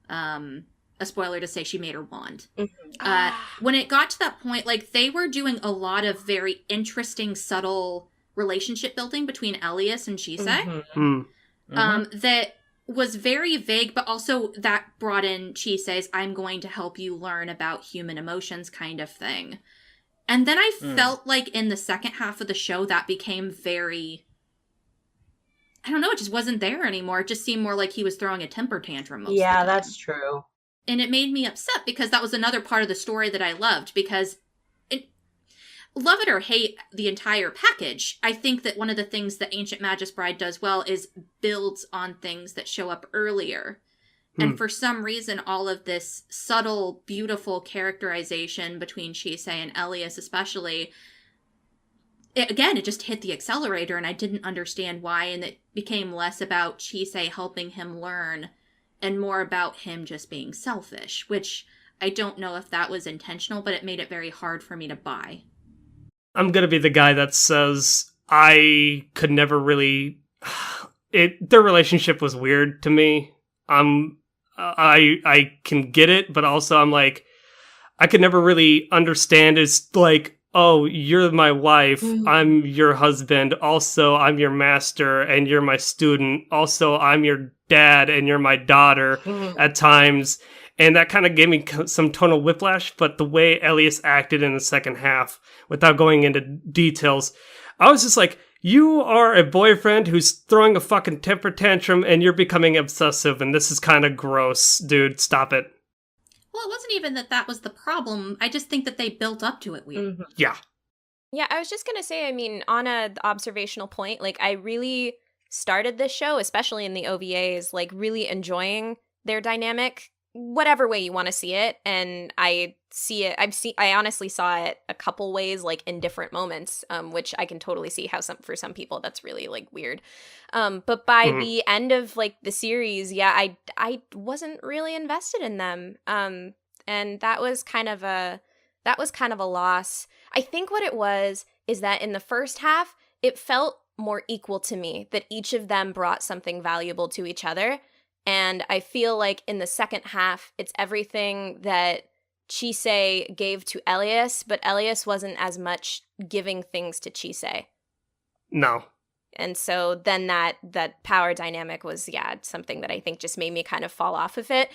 a spoiler to say she made her wand. Mm-hmm. When it got to that point, like, they were doing a lot of very interesting, subtle relationship building between Elias and Chisei. Mm-hmm. That was very vague, but also that brought in Chisei's I'm going to help you learn about human emotions kind of thing. And then I felt like in the second half of the show that became very... I don't know, it just wasn't there anymore. It just seemed more like he was throwing a temper tantrum most of the time. That's true. And it made me upset because that was another part of the story that I loved. Because, love it or hate the entire package, I think that one of the things that Ancient Magus Bride does well is builds on things that show up earlier. And for some reason, all of this subtle, beautiful characterization between Chisei and Elias especially, it just hit the accelerator, and I didn't understand why, and it became less about Chisei helping him learn and more about him just being selfish, which I don't know if that was intentional, but it made it very hard for me to buy. I'm gonna be the guy that says I could never really... Their relationship was weird to me. I can get it, but also I'm like, I could never really understand. It's like, oh, you're my wife, I'm your husband, also I'm your master and you're my student, also I'm your dad and you're my daughter at times. And that kind of gave me some tonal whiplash, but the way Elias acted in the second half, without going into details, I was just like, you are a boyfriend who's throwing a fucking temper tantrum and you're becoming obsessive, and this is kind of gross, dude. Stop it. Well, it wasn't even that was the problem. I just think that they built up to it weird. Yeah. Yeah, I was just going to say, I mean, on a observational point, like, I really started this show, especially in the OVAs, like, really enjoying their dynamic, whatever way you want to see it. And I honestly saw it a couple ways, like, in different moments, which I can totally see how for some people that's really, like, weird. But by the end of, like, the series, I wasn't really invested in them. And that was kind of a loss. I think what it was is that in the first half, it felt more equal to me, that each of them brought something valuable to each other. And I feel like in the second half, it's everything that Chisei gave to Elias, but Elias wasn't as much giving things to Chisei. No. And so then that power dynamic was, something that I think just made me kind of fall off of it.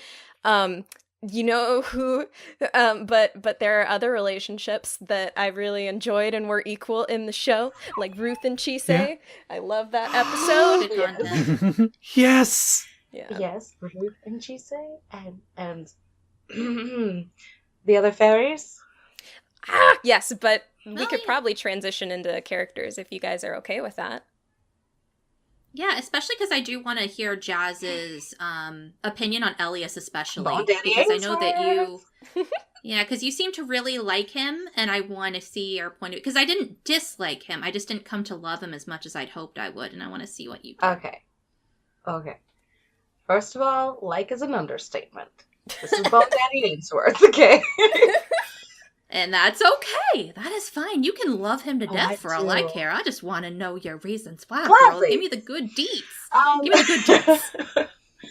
You know who, but there are other relationships that I really enjoyed and were equal in the show, like Ruth and Chisei. Yeah. I love that episode. Yes. Yeah. Yes, Ruth and Chisei and the other fairies. Yes, but we could probably transition into characters if you guys are okay with that. Yeah, especially because I do want to hear Jazz's opinion on Elias, especially because I know that you, because you seem to really like him, and I want to see your point of view. Because I didn't dislike him, I just didn't come to love him as much as I'd hoped I would, and I want to see what you do. Okay. First of all, like is an understatement. This is Bone Daddy Ainsworth, okay? And that's okay. That is fine. You can love him to death for all I care. I just want to know your reasons. Wow, girl, give me the good deets. Give me the good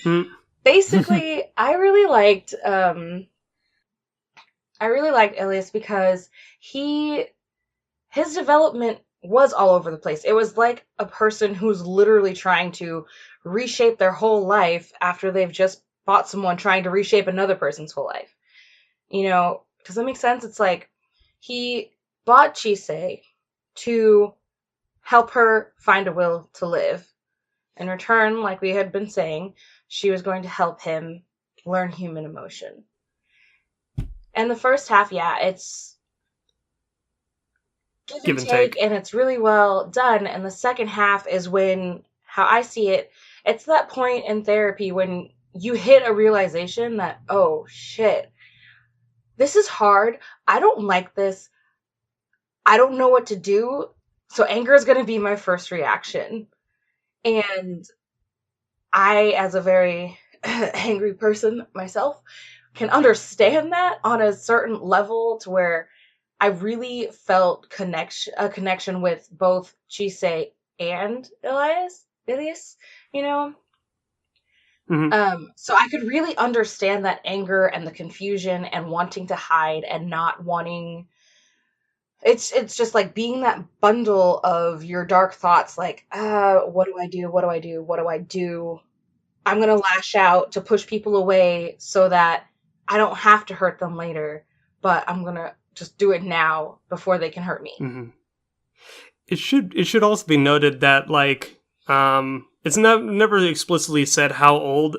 deets. Basically, I really liked Elias because his development was all over the place. It was like a person who's literally trying to reshape their whole life after they've just fought someone trying to reshape another person's whole life. You know, does that make sense? It's like he bought Chisei to help her find a will to live. In return, like we had been saying, she was going to help him learn human emotion. And the first half, it's give and take, and it's really well done. And the second half is when, how I see it, it's that point in therapy when you hit a realization that, oh shit, this is hard. I don't like this. I don't know what to do. So anger is going to be my first reaction. And I, as a very angry person myself, can understand that on a certain level to where I really felt a connection with both Chisei and Elias, you know? Mm-hmm. So I could really understand that anger and the confusion and wanting to hide and not wanting... It's just like being that bundle of your dark thoughts, like, what do I do? What do I do? What do I do? I'm going to lash out to push people away so that I don't have to hurt them later, but I'm going to just do it now before they can hurt me. Mm-hmm. It should also be noted that, like, it's never explicitly said how old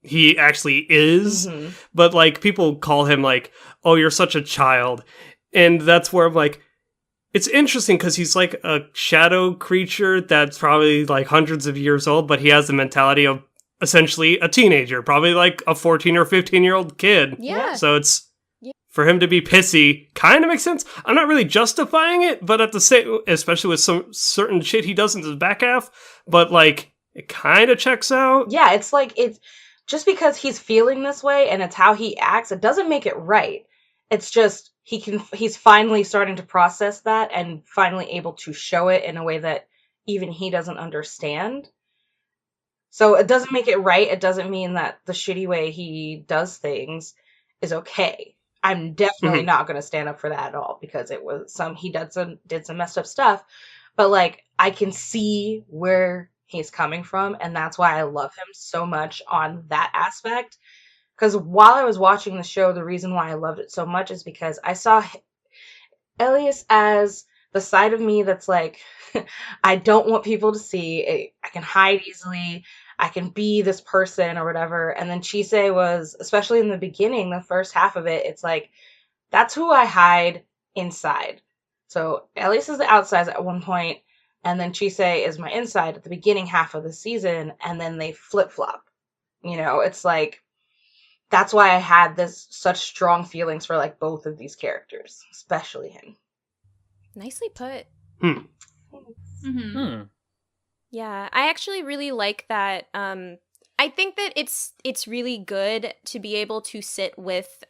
he actually is, but, like, people call him, like, oh, you're such a child. And that's where I'm like, it's interesting because he's, like, a shadow creature that's probably, like, hundreds of years old, but he has the mentality of essentially a teenager, probably, like, a 14 or 15-year-old kid. Yeah. So it's... For him to be pissy kind of makes sense. I'm not really justifying it, but at the same, especially with some certain shit he does in his back half, but like it kind of checks out. Yeah, it's like it's just because he's feeling this way and it's how he acts, it doesn't make it right. It's just he's finally starting to process that and finally able to show it in a way that even he doesn't understand. So it doesn't make it right. It doesn't mean that the shitty way he does things is okay. I'm definitely not going to stand up for that at all because it was he did some messed up stuff, but like I can see where he's coming from, and that's why I love him so much on that aspect. Because while I was watching the show, the reason why I loved it so much is because I saw Elias as the side of me that's like, I don't want people to see. I can hide easily. I can be this person or whatever. And then Chisei was, especially in the beginning, the first half of it, it's like, that's who I hide inside. So Elias is the outside at one point, and then Chisei is my inside at the beginning half of the season, and then they flip-flop. You know, it's like, that's why I had such strong feelings for like both of these characters, especially him. Nicely put. Yeah, I actually really like that. I think that it's really good to be able to sit with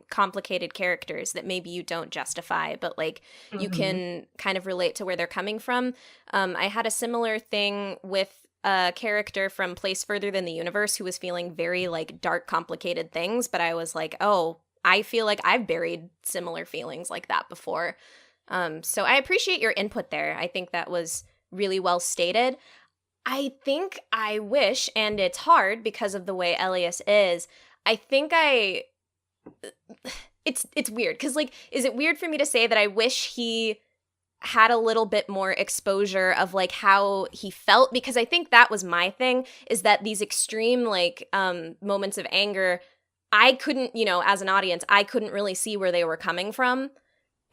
complicated characters that maybe you don't justify, but like you can kind of relate to where they're coming from. I had a similar thing with a character from Place Further Than the Universe who was feeling very like dark, complicated things, but I was like, oh, I feel like I've buried similar feelings like that before. So I appreciate your input there. I think that was really well stated. I think I wish, and it's hard because of the way Elias is, I think it's weird, because like, is it weird for me to say that I wish he had a little bit more exposure of like how he felt? Because I think that was my thing, is that these extreme like moments of anger, I couldn't, as an audience, I couldn't really see where they were coming from.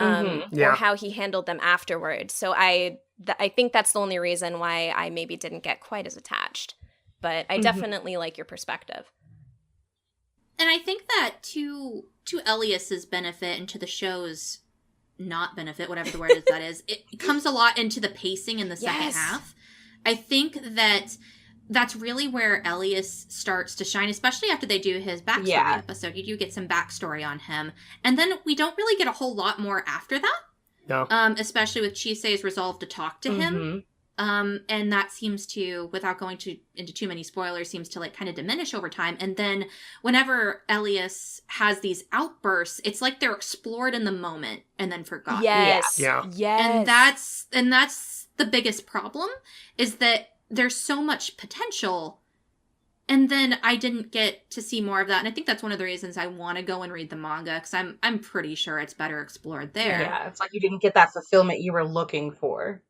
Or how he handled them afterwards. So I think that's the only reason why I maybe didn't get quite as attached. But I definitely like your perspective. And I think that to Elias's benefit and to the show's not benefit, whatever the word is that is, it comes a lot into the pacing in the second half. I think that's really where Elias starts to shine, especially after they do his backstory episode. You do get some backstory on him. And then we don't really get a whole lot more after that. No. Especially with Chisei's resolve to talk to him. And that seems to, without going into too many spoilers, seems to like kind of diminish over time. And then whenever Elias has these outbursts, it's like they're explored in the moment and then forgotten. Yes. Yeah. Yes. And that's the biggest problem, is that there's so much potential, and then I didn't get to see more of that. And I think that's one of the reasons I want to go and read the manga, because I'm pretty sure it's better explored there. Yeah, it's like you didn't get that fulfillment you were looking for.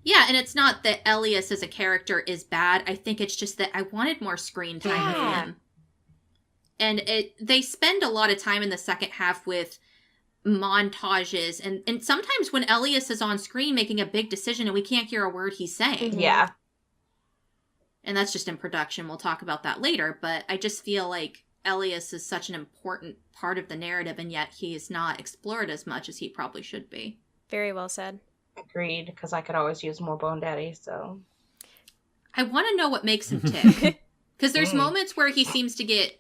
Yeah, and it's not that Elias as a character is bad. I think it's just that I wanted more screen time with him. And they spend a lot of time in the second half with montages, and sometimes when Elias is on screen making a big decision and we can't hear a word he's saying. Yeah. And that's just in production. We'll talk about that later, but I just feel like Elias is such an important part of the narrative, and yet he is not explored as much as he probably should be. Very well said. Agreed, because I could always use more Bone Daddy, so... I want to know what makes him tick. Because there's moments where he seems to get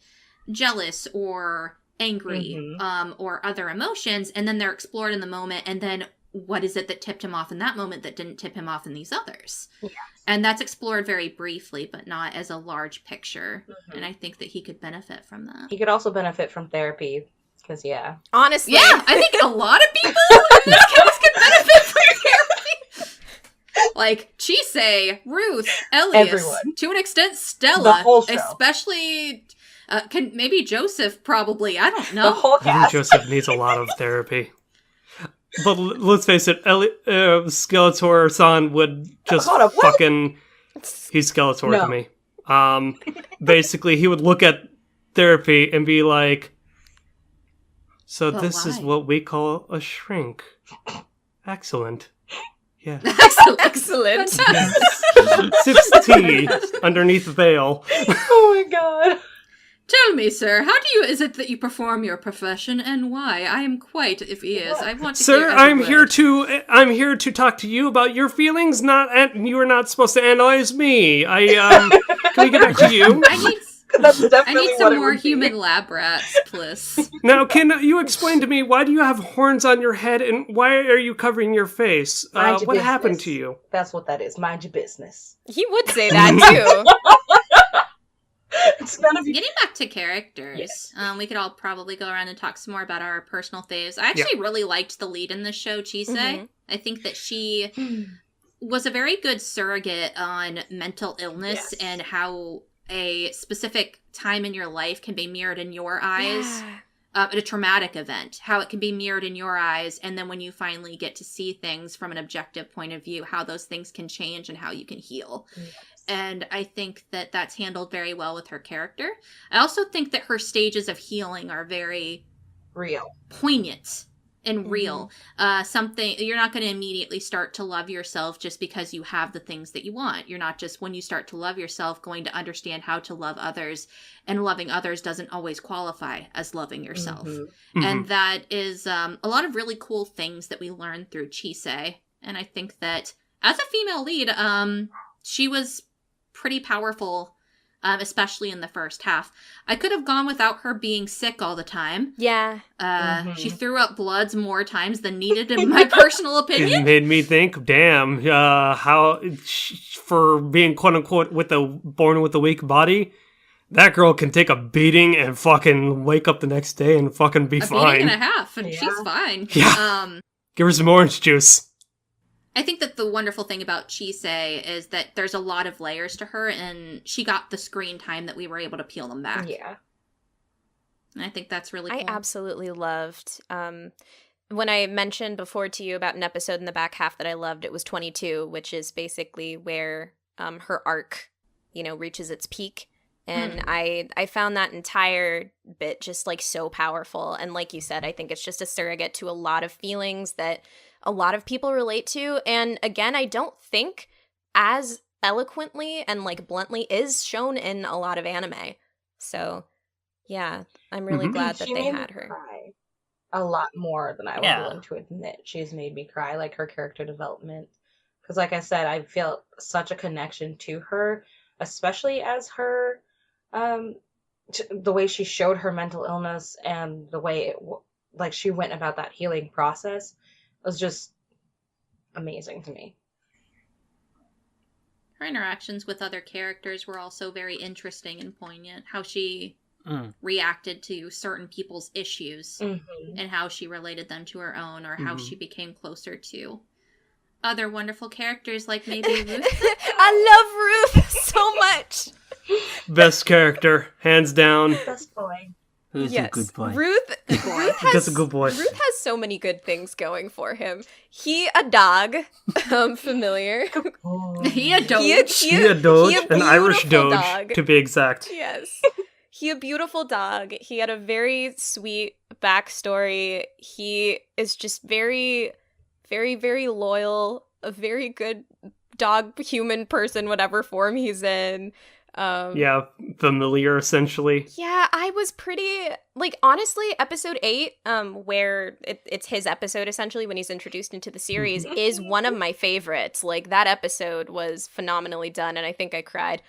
jealous or angry or other emotions, and then they're explored in the moment, and then what is it that tipped him off in that moment that didn't tip him off in these others? Yes. And that's explored very briefly, but not as a large picture. And I think that he could benefit from that. He could also benefit from therapy, because, honestly. Yeah, I think a lot of people in this case could benefit from therapy. Like, Chisei, Ruth, Elias, everyone. To an extent, Stella. The whole show. Especially... Maybe Joseph, probably. I don't The know. whole I think cast. Joseph needs a lot of therapy. But let's face it, Skeletor-san would just Hold up, what? fucking... He's Skeletor No. to me. Basically, he would look at therapy and be like, so But this is why? what we call a shrink. Excellent. Yeah. Excellent. Sips tea underneath the veil. Oh my god. Tell me, sir, how is it that you perform your profession, and why? I am quite ears. I want to Sir, hear I'm every here word. to talk to you about your feelings. You are not supposed to analyze me. Can we get back to you? That's I definitely need what some it more would be. human lab rats, please. Now, can you explain to me why do you have horns on your head and why are you covering your face? Mind your What happened business. to you? That's what that is. Mind your business. He would say that too. It's none of you. Getting back to characters, Yes. we could all probably go around and talk some more about our personal faves. I actually really liked the lead in the show, Chise. Mhm. I think that she was a very good surrogate on mental illness Yes. and how a specific time in your life can be mirrored in your eyes. Yeah. At a traumatic event, how it can be mirrored in your eyes, and then when you finally get to see things from an objective point of view, how those things can change and how you can heal. Yes. And I think that that's handled very well with her character. I also think that her stages of healing are very Real. poignant and real. Something you're not going to immediately start to love yourself just because you have the things that you want. You're not just, when you start to love yourself, going to understand how to love others, and loving others doesn't always qualify as loving yourself. Mhm. And that is a lot of really cool things that we learned through Chise. And I think that as a female lead, she was pretty powerful, especially in the first half. I could have gone without her being sick all the time. Yeah. She threw up bloods more times than needed, in my personal It opinion. made me think, damn, how for being quote unquote born with a weak body, that girl can take a beating and fucking wake up the next day and fucking be A beating fine. and a half, and Yeah. she's fine. Yeah. Give her some orange juice. I think that the wonderful thing about Chise is that there's a lot of layers to her, and she got the screen time that we were able to peel them back. Yeah. And I think that's really cool. I absolutely loved when I mentioned before to you about an episode in the back half that I loved. It was 22, which is basically where her arc, reaches its peak. And I found that entire bit just like so powerful. And like you said, I think it's just a surrogate to a lot of feelings that a lot of people relate to. And again, I don't think as eloquently and like bluntly is shown in a lot of anime. So yeah, I'm really glad that She they made had me her. cry a lot more than I was Yeah. willing to admit. She's made me cry, like her character development. Because, like I said, I feel such a connection to her, especially as her, the way she showed her mental illness and the way like she went about that healing process was just amazing to me. Her interactions with other characters were also very interesting and poignant. How she reacted to certain people's issues and how she related them to her own, or how she became closer to other wonderful characters, like maybe Ruth. I love Ruth so much. Best character, hands down. Best boy. Who's a good boy? Ruth That's a good boy. Ruth has so many good things going for him. He a dog, familiar. He a doge. She a doge, an Irish beautiful doge, dog. to be exact. Yes. He a beautiful dog. He had a very sweet backstory. He is just very, very, very loyal, a very good dog, human person, whatever form he's in. Yeah, familiar, essentially. Yeah, I was pretty, like, honestly, episode 8, where it's his episode, essentially, when he's introduced into the series, is one of my favorites. Like, that episode was phenomenally done, and I think I cried.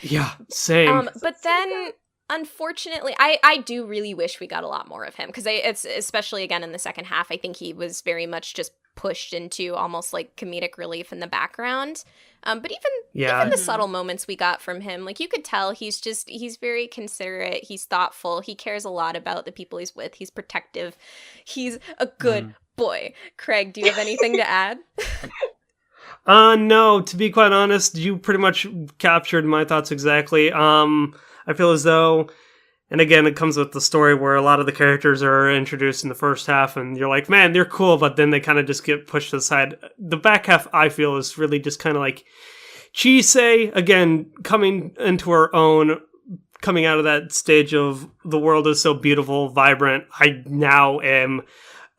Yeah, same. But then, unfortunately, I do really wish we got a lot more of him, because it's, especially, again, in the second half, I think he was very much just pushed into almost, like, comedic relief in the background. But even the subtle moments we got from him, like, you could tell he's very considerate, he's thoughtful, he cares a lot about the people he's with, he's protective, he's a good boy. Craig, do you have anything to add? No, to be quite honest, you pretty much captured my thoughts exactly. I feel as though, and again, it comes with the story where a lot of the characters are introduced in the first half, and you're like, man, they're cool, but then they kind of just get pushed to the side. The back half, I feel, is really just kind of like Chisei, again, coming into her own, coming out of that stage of the world is so beautiful, vibrant. I now am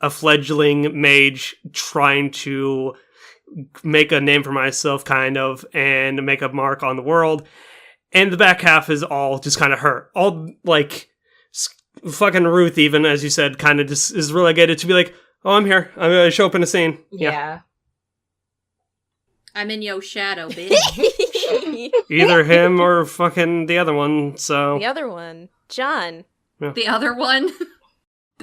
a fledgling mage trying to make a name for myself, kind of, and make a mark on the world. And the back half is all just kind of her. All, like, fucking Ruth, even, as you said, kind of just is relegated to be like, oh, I'm here. I'm going to show up in a scene. Yeah. I'm in your shadow, bitch. Either him or fucking the other one, so... The other one. John. The other one.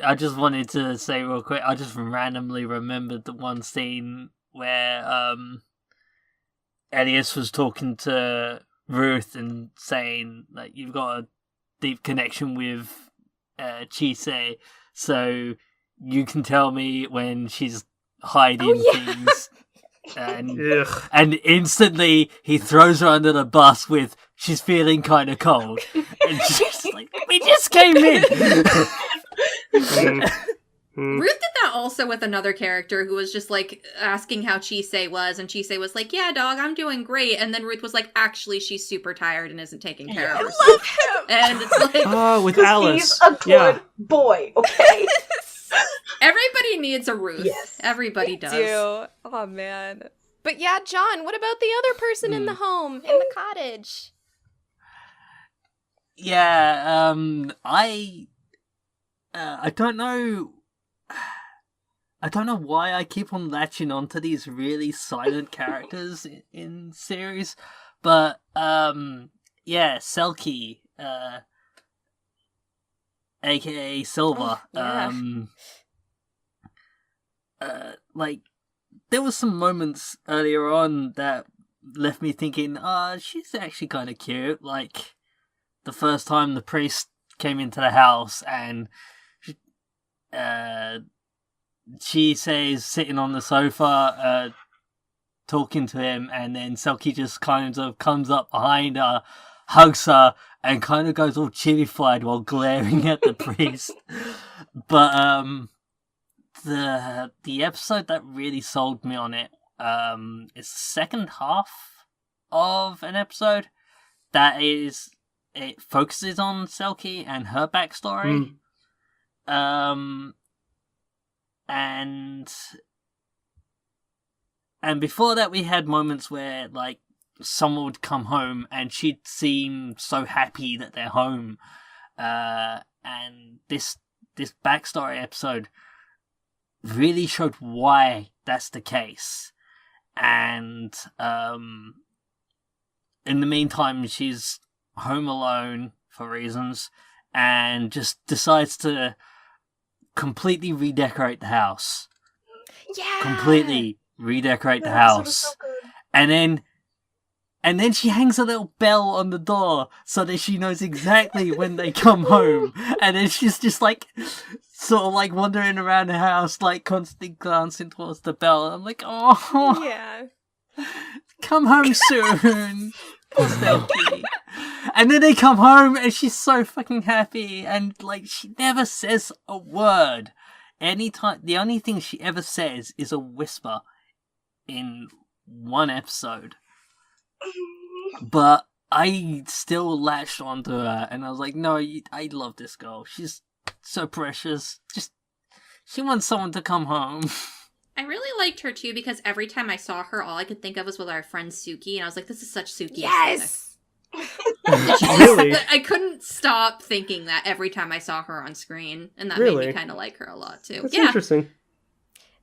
I just wanted to say real quick, I just randomly remembered the one scene where Elias was talking to Ruth and saying, like, you've got a deep connection with Chisei, so you can tell me when she's hiding things. And instantly he throws her under the bus with, she's feeling kind of cold. And she's like, we just came in! Ruth did that also with another character who was just like asking how Chisei was, and Chisei was like, yeah, dog, I'm doing great. And then Ruth was like, actually, she's super tired and isn't taking care of herself. I love him! And it's like, oh, with Alice. He's a good boy, okay? everybody needs a Ruth. Yes. Everybody does. Do. Oh, man. But yeah, John, what about the other person in the home, in the cottage? Yeah, I don't know. I don't know why I keep on latching onto these really silent characters in series, but yeah, Selkie, aka Silva. Like, there was some moments earlier on that left me thinking, she's actually kind of cute. Like, the first time the priest came into the house and she says sitting on the sofa talking to him, and then Selkie just kind of comes up behind her, hugs her, and kind of goes all chillified while glaring at the priest. But the episode that really sold me on it is the second half of an episode that is, it focuses on Selkie and her backstory. And before that, we had moments where, like, someone would come home and she'd seem so happy that they're home. And this backstory episode really showed why that's the case. And in the meantime, she's home alone for reasons and just decides to completely redecorate the house. Yeah! Completely redecorate the house. So and then she hangs a little bell on the door so that she knows exactly when they come home. And then she's just like, sort of like wandering around the house, like constantly glancing towards the bell. I'm like, oh, Yeah. come home soon. Poor Selkie. And then they come home and she's so fucking happy, and like she never says a word. Anytime, the only thing she ever says is a whisper in one episode. But I still latched onto her, and I was like, no, I love this girl. She's so precious. Just, she wants someone to come home. I really liked her too because every time I saw her, all I could think of was with our friend Suki, and I was like, this is such Suki. Yes! Really? But I couldn't stop thinking that every time I saw her on screen, and that made me kind of like her a lot too. That's interesting.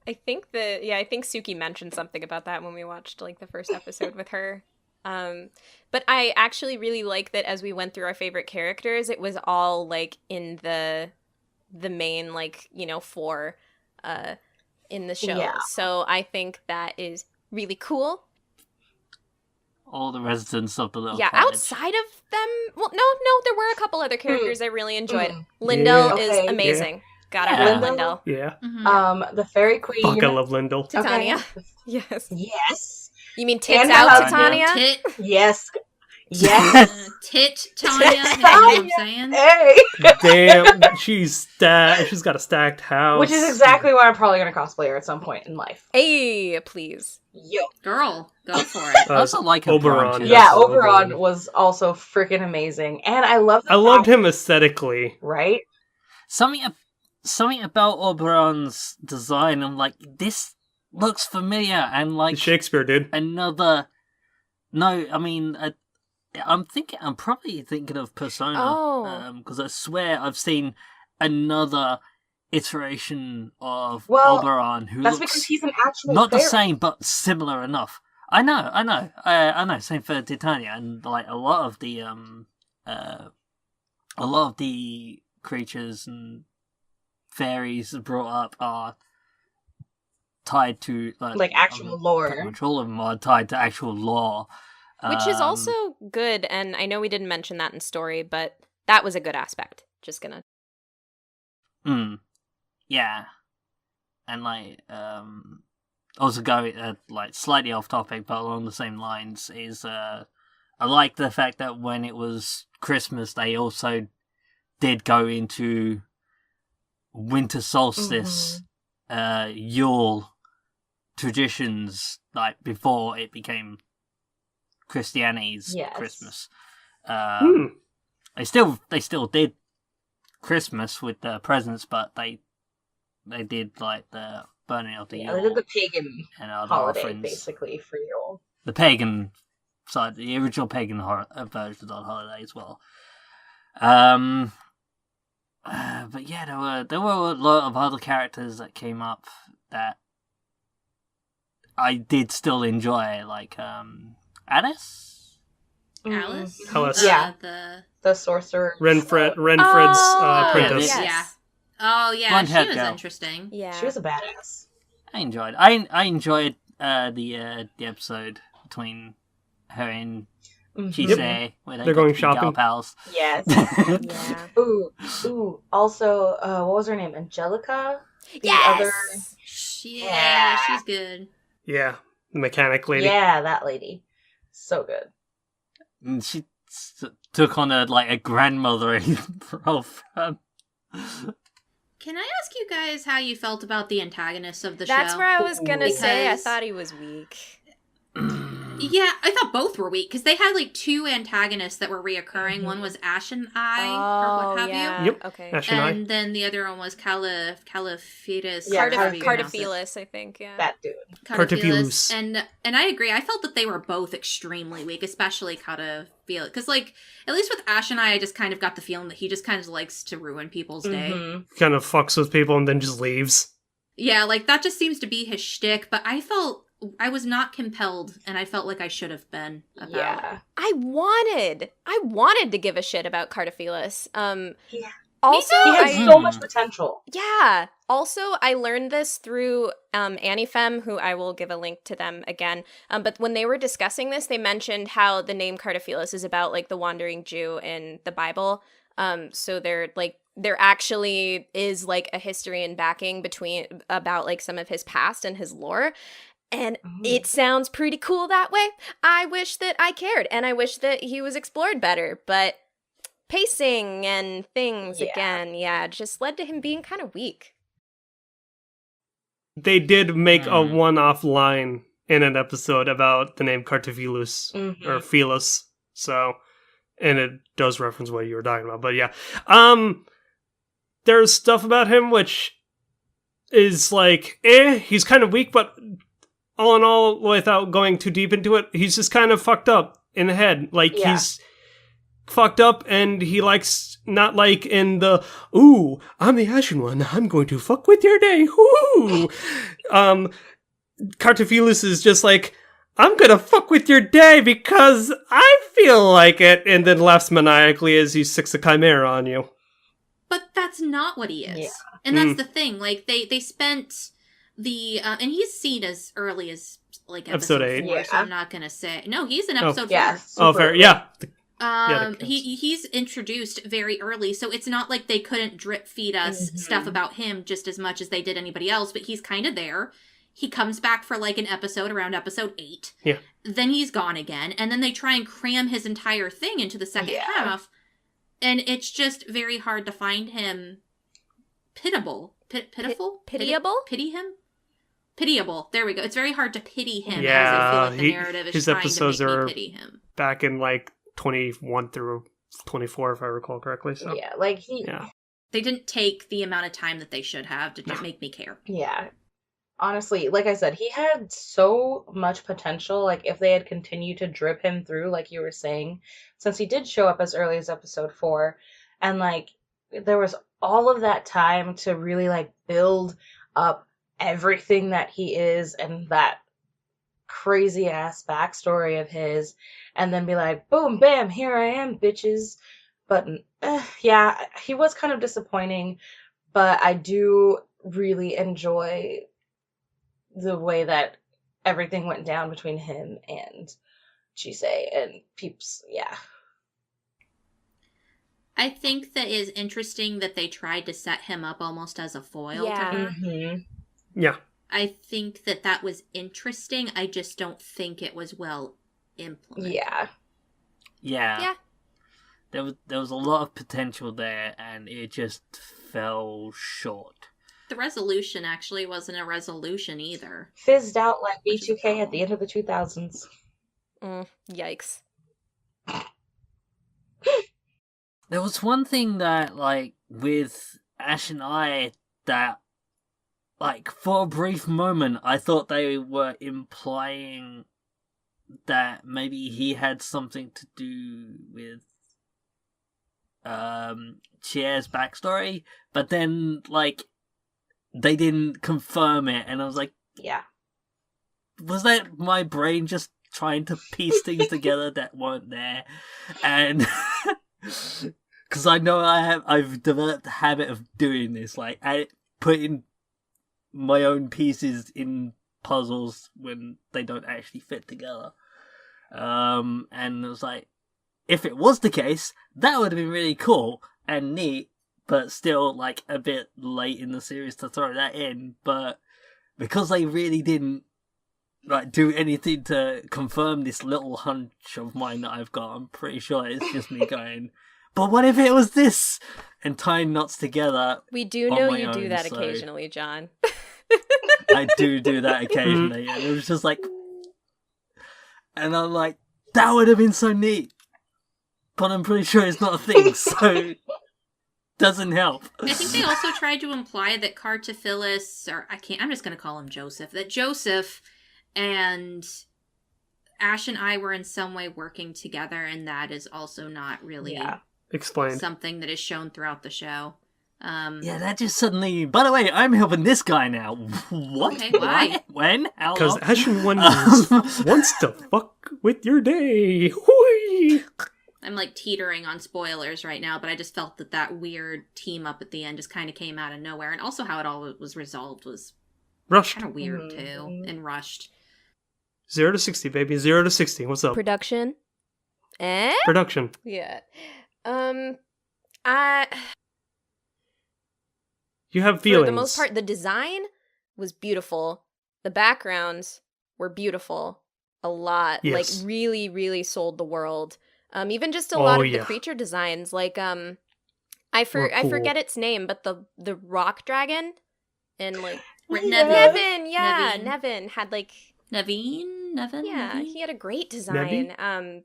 I think Suki mentioned something about that when we watched like the first episode with her. But I actually really like that as we went through our favorite characters, it was all like in the main, like, you know, four in the show. Yeah. So I think that is really cool. All the residents of the little Yeah, cottage. outside of them, well, no, there were a couple other characters I really enjoyed. Lindell Yeah. is Okay. amazing. Gotta Yeah. love Lindell? Lindell. Yeah. Mhm. The Fairy Queen. Fuck, I love Lindell. Titania. Okay. Yes. Yes. You mean tits And out, Mahoutsukai. Titania? Tit. Yes. Yes. Tit Tanya, you know what I'm saying? Hey. Damn, she's got a stacked house. Which is exactly why I'm probably gonna cosplay her at some point in life. Hey, please. Yo. Girl, go for it. I also like her Oberon. branches. Yeah, That's Oberon was also freaking amazing. And I love I loved him aesthetically. Right? Something about Oberon's design, I'm like, this looks familiar, and like Shakespeare, dude. another. No, I mean, I'm probably thinking of Persona. Oh. Because I swear I've seen another iteration of Well, Oberon who That's looks because he's an actual not the fairy. same, but similar enough. I know. Same for Titania, and like a lot of the creatures and fairies brought up are tied to Like actual lore. Pretty much all of them are tied to actual lore, Which is also good, and I know we didn't mention that in story, but that was a good aspect. Just gonna... yeah, and like also going like slightly off topic, but along the same lines is I like the fact that when it was Christmas, they also did go into winter solstice, Yule traditions, like before it became Christianity's Christmas. They still did Christmas with the presents, but they did like the burning of the Yule. They did the pagan and other holiday, offerings. basically, for Yule. The pagan side, the original pagan version of the holiday as well. But yeah, there were a lot of other characters that came up that I did still enjoy, like Alice. Alice? Alice. Yeah. The sorcerer. Renfred's apprentice. Yes. Yeah. Oh, yeah, Blonde she haired was girl. interesting. Yeah. She was a badass. I enjoyed the episode between her and Chise, where They're going shopping. Gal pals. Yes. Yeah. Ooh. Also, what was her name? Angelica? Yes! Yeah, she's good. Yeah, the mechanic lady. Yeah, that lady. So good. And she took on a grandmothering role. Can I ask you guys how you felt about the antagonists of the That's show? where I was gonna say, I Because- thought he was weak. Yeah, I thought both were weak, because they had, like, two antagonists that were reoccurring. One was Ashen Eye, or what have you. Yep. Okay. Ashen Eye. And then the other one was Caliphidus. Yeah, Cardophilus, I think, yeah. That dude. Cardophilus. And I agree. I felt that they were both extremely weak, especially Cardophilus. Because, like, at least with Ashen Eye, I just kind of got the feeling that he just kind of likes to ruin people's day. Kind of fucks with people and then just leaves. Yeah, like, that just seems to be his shtick, but I was not compelled, and I felt like I should have been about. Yeah. I wanted to give a shit about Cardophilus. Yeah. Also, He has so much potential. Yeah. Also, I learned this through Anifem, who I will give a link to them again. But when they were discussing this, they mentioned how the name Cardophilus is about, like, the wandering Jew in the Bible. So there actually is, like, a history and backing about, like, some of his past and his lore. And it sounds pretty cool that way. I wish that I cared, and I wish that he was explored better, but pacing and things again, just led to him being kind of weak. They did make a one-off line in an episode about the name Cardophilus or Philus. So, and it does reference what you were talking about. But yeah, there's stuff about him which is like, he's kind of weak, but all in all, without going too deep into it, he's just kind of fucked up in the head. Like, he's fucked up, and he likes, not like in the, ooh, I'm the Ashen One, I'm going to fuck with your day, ooh. Cardophilus is just like, I'm gonna fuck with your day because I feel like it, and then laughs maniacally as he sticks a chimera on you. But that's not what he is. Yeah. And that's the thing. Like, they spent the... and he's seen as early as, like, episode 8. 4, so I'm not gonna say... No, he's in episode 4. Yeah. Oh, fair. Yeah. He's introduced very early, so it's not like they couldn't drip feed us stuff about him just as much as they did anybody else, but he's kind of there. He comes back for like an episode around episode 8. Yeah. Then he's gone again. And then they try and cram his entire thing into the second half. And it's just very hard to find him pitiful. Pitiable? Pity him? Pitiable. There we go. It's very hard to pity him. Yeah, as I feel like the narrative is his trying episodes to make are me pity him. back in like 21 through 24, if I recall correctly. So Yeah, like They didn't take the amount of time that they should have to make me care. Yeah. Honestly, like I said, he had so much potential. Like, if they had continued to drip him through, like you were saying, since he did show up as early as episode 4, and like there was all of that time to really like build up everything that he is and that crazy ass backstory of his, and then be like, boom, bam, here I am, bitches. But yeah, he was kind of disappointing, but I do really enjoy the way that everything went down between him and Chisei and Peeps. Yeah. I think that is interesting that they tried to set him up almost as a foil to Yeah. her. Mm-hmm. yeah. I think that was interesting. I just don't think it was well implemented. Yeah. Yeah. There was a lot of potential there, and it just fell short. The resolution actually wasn't a resolution either. Fizzed out like B2K at the end of the 2000s. Yikes. There was one thing that, like, with Ash and I, that, like, for a brief moment, I thought they were implying that maybe he had something to do with Chie's backstory, but then, like, they didn't confirm it, and I was like, Yeah. was that my brain just trying to piece things together that weren't there? And because I know I've developed the habit of doing this, like putting my own pieces in puzzles when they don't actually fit together. And it was like, if it was the case, that would have been really cool and neat, but still like a bit late in the series to throw that in. But because they really didn't like do anything to confirm this little hunch of mine that I've got, I'm pretty sure it's just me going, but what if it was this? And tying knots together. We do on know my you do own, that so- occasionally, John. I do that occasionally, and it was just like, and I'm like, that would have been so neat, but I'm pretty sure it's not a thing, so doesn't help. I think they also tried to imply that Cartophilus, or I'm just going to call him Joseph, that Joseph and Ash and I were in some way working together, and that is also not really Explained. something that is shown throughout the show. Yeah, that just suddenly. By the way, I'm helping this guy now. What? Okay, why? When? How Because long? Ashen One wants to fuck with your day. Hoi! I'm like teetering on spoilers right now, but I just felt that weird team up at the end just kind of came out of nowhere. And also how it all was resolved was Rushed. kind of weird too, and rushed. 0 to 60, baby. 0 to 60. What's up? Production. Production. Yeah. You have feelings. For the most part, the design was beautiful. The backgrounds were beautiful. A lot. Yes. Like, really, really sold the world. Even just a lot of the yeah. creature designs. Like, I Were cool. forget its name, but the rock dragon and, like... Nevin. Nevin had, like... Nevin? Yeah, he had a great design.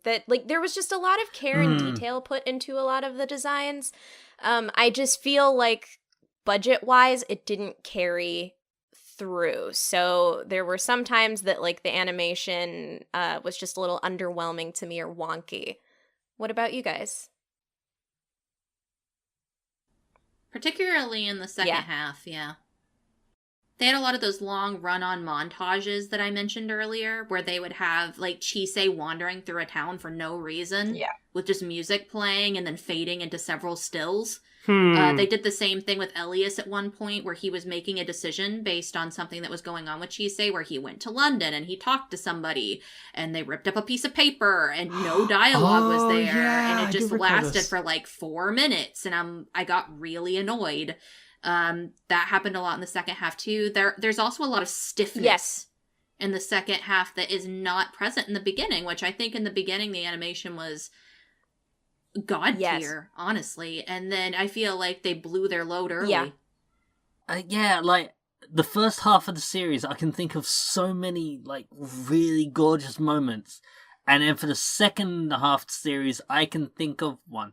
That, like, there was just a lot of care and detail put into a lot of the designs. I just feel like budget-wise, it didn't carry through. So there were some times that, like, the animation was just a little underwhelming to me or wonky. What about you guys? Particularly in the second half, yeah. They had a lot of those long run-on montages that I mentioned earlier, where they would have, like, Chisei wandering through a town for no reason. Yeah. With just music playing and then fading into several stills. Hmm. They did the same thing with Elias at one point, where he was making a decision based on something that was going on with Chisei, where he went to London and he talked to somebody, and they ripped up a piece of paper, and no dialogue was Oh, there, yeah, and I it do just recall lasted this. for like 4 minutes, and I got really annoyed. That happened a lot in the second half too. There's also a lot of stiffness. Yes. In the second half that is not present in the beginning, which I think in the beginning the animation was god tier, honestly. And then I feel like they blew their load early. Yeah, like, the first half of the series, I can think of so many, like, really gorgeous moments. And then for the second half of the series, I can think of one.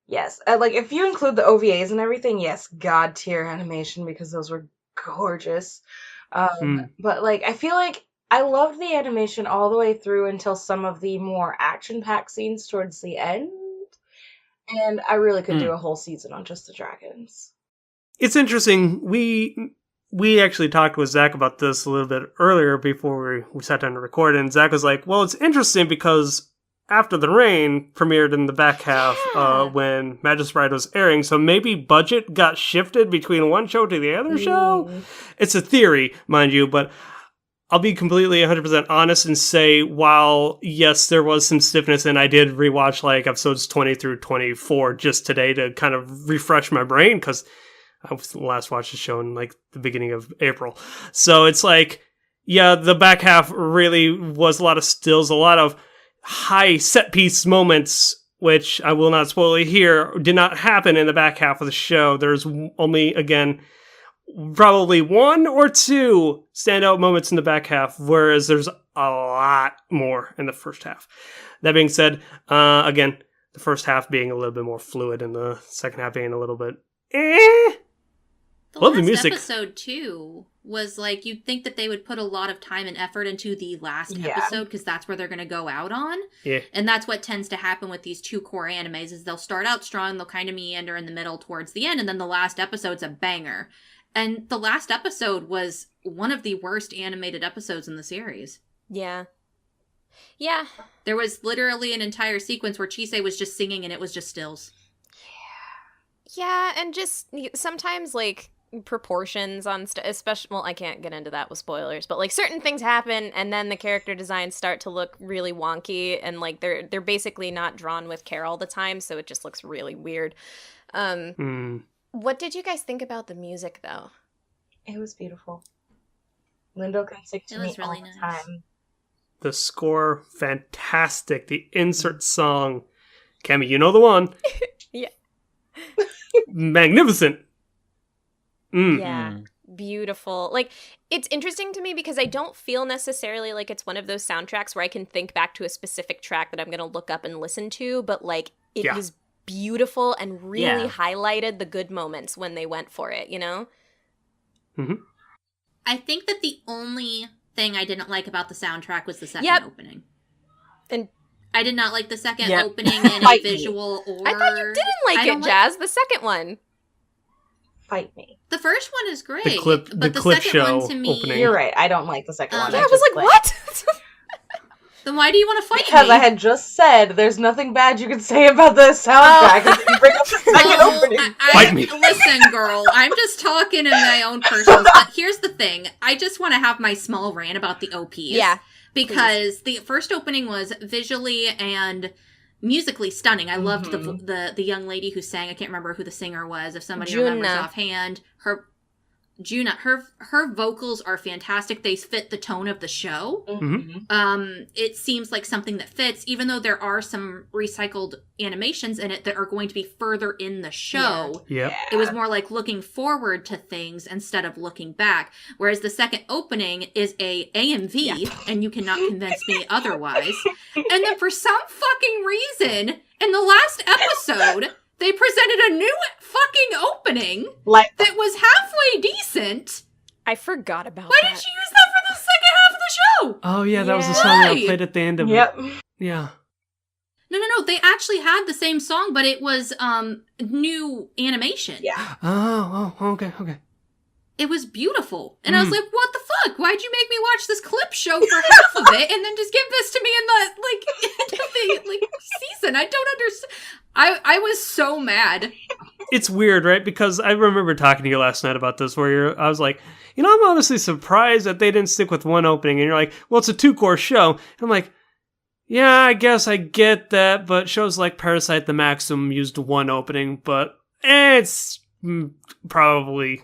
Yes, like, if you include the OVAs and everything, yes, god tier animation, because those were gorgeous. But, like, I feel like I loved the animation all the way through until some of the more action-packed scenes towards the end. And I really could do a whole season on just the dragons. It's interesting. We actually talked with Zach about this a little bit earlier before we sat down to record, and Zach was like, well, it's interesting because After the Rain premiered in the back half when Magus Bride was airing, so maybe budget got shifted between one show to the other show? It's a theory, mind you, but I'll be completely 100% honest and say, while, yes, there was some stiffness, and I did rewatch, like, episodes 20 through 24 just today to kind of refresh my brain, because I last watched the show in, like, the beginning of April. So it's like, yeah, the back half really was a lot of stills, a lot of high set-piece moments, which I will not spoil here, did not happen in the back half of the show. There's only, again, probably one or two standout moments in the back half, whereas there's a lot more in the first half. That being said, again, the first half being a little bit more fluid and the second half being a little bit The Love the last music. episode, too, was like, you'd think that they would put a lot of time and effort into the last episode, because that's where they're going to go out on. Yeah. And that's what tends to happen with these two core animes, is they'll start out strong, they'll kind of meander in the middle towards the end, and then the last episode's a banger. And the last episode was one of the worst animated episodes in the series. Yeah. There was literally an entire sequence where Chisei was just singing and it was just stills. Yeah, and just sometimes, like, proportions on especially, well, I can't get into that with spoilers, but, like, certain things happen and then the character designs start to look really wonky, and, like, they're basically not drawn with care all the time, so it just looks really weird. What did you guys think about the music, though? It was beautiful. Lindo can sing to me was really all the nice. time. The score, fantastic. The insert song, Cami, you know the one. Yeah. Magnificent. Yeah. Beautiful. Like, it's interesting to me because I don't feel necessarily like it's one of those soundtracks where I can think back to a specific track that I'm going to look up and listen to, but, like, it was beautiful and really highlighted the good moments when they went for it, you know? I think that the only thing I didn't like about the soundtrack was the second opening. And I did not like the second opening in a visual or... I thought you didn't like it, Jazz. The second one. Fight me. The first one is great, The clip but the clip second show one to me... opening. You're right. I don't like the second one. Yeah, I was like, what? Then why do you want to fight Because me? I had just said there's nothing bad you can say about the soundtrack and then you bring up the second opening. Fight me. Listen, girl, I'm just talking in my own personal stuff. Here's the thing. I just want to have my small rant about the OPs. Yeah. Because the first opening was visually and musically stunning. I loved the young lady who sang. I can't remember who the singer was. If somebody remembers offhand, her vocals are fantastic. They fit the tone of the show. It seems like something that fits, even though there are some recycled animations in it that are going to be further in the show. It was more like looking forward to things instead of looking back. Whereas the second opening is a AMV, and you cannot convince me otherwise. And then for some fucking reason, in the last episode, they presented a new fucking opening that was halfway decent. I forgot about Why that. didn't you use that for the second half of the show? Oh, yeah, that was the song that I played at the end of it. Yeah. No. They actually had the same song, but it was new animation. Oh, okay. It was beautiful. And I was like, what the fuck? Why'd you make me watch this clip show for half of it and then just give this to me in the, end of the, season? I don't understand. I was so mad. It's weird, right? Because I remember talking to you last night about this, where I was like, I'm honestly surprised that they didn't stick with one opening. And you're like, well, it's a 2-core show. And I'm like, yeah, I guess I get that, but shows like Parasite the Maxim used one opening, but it's probably,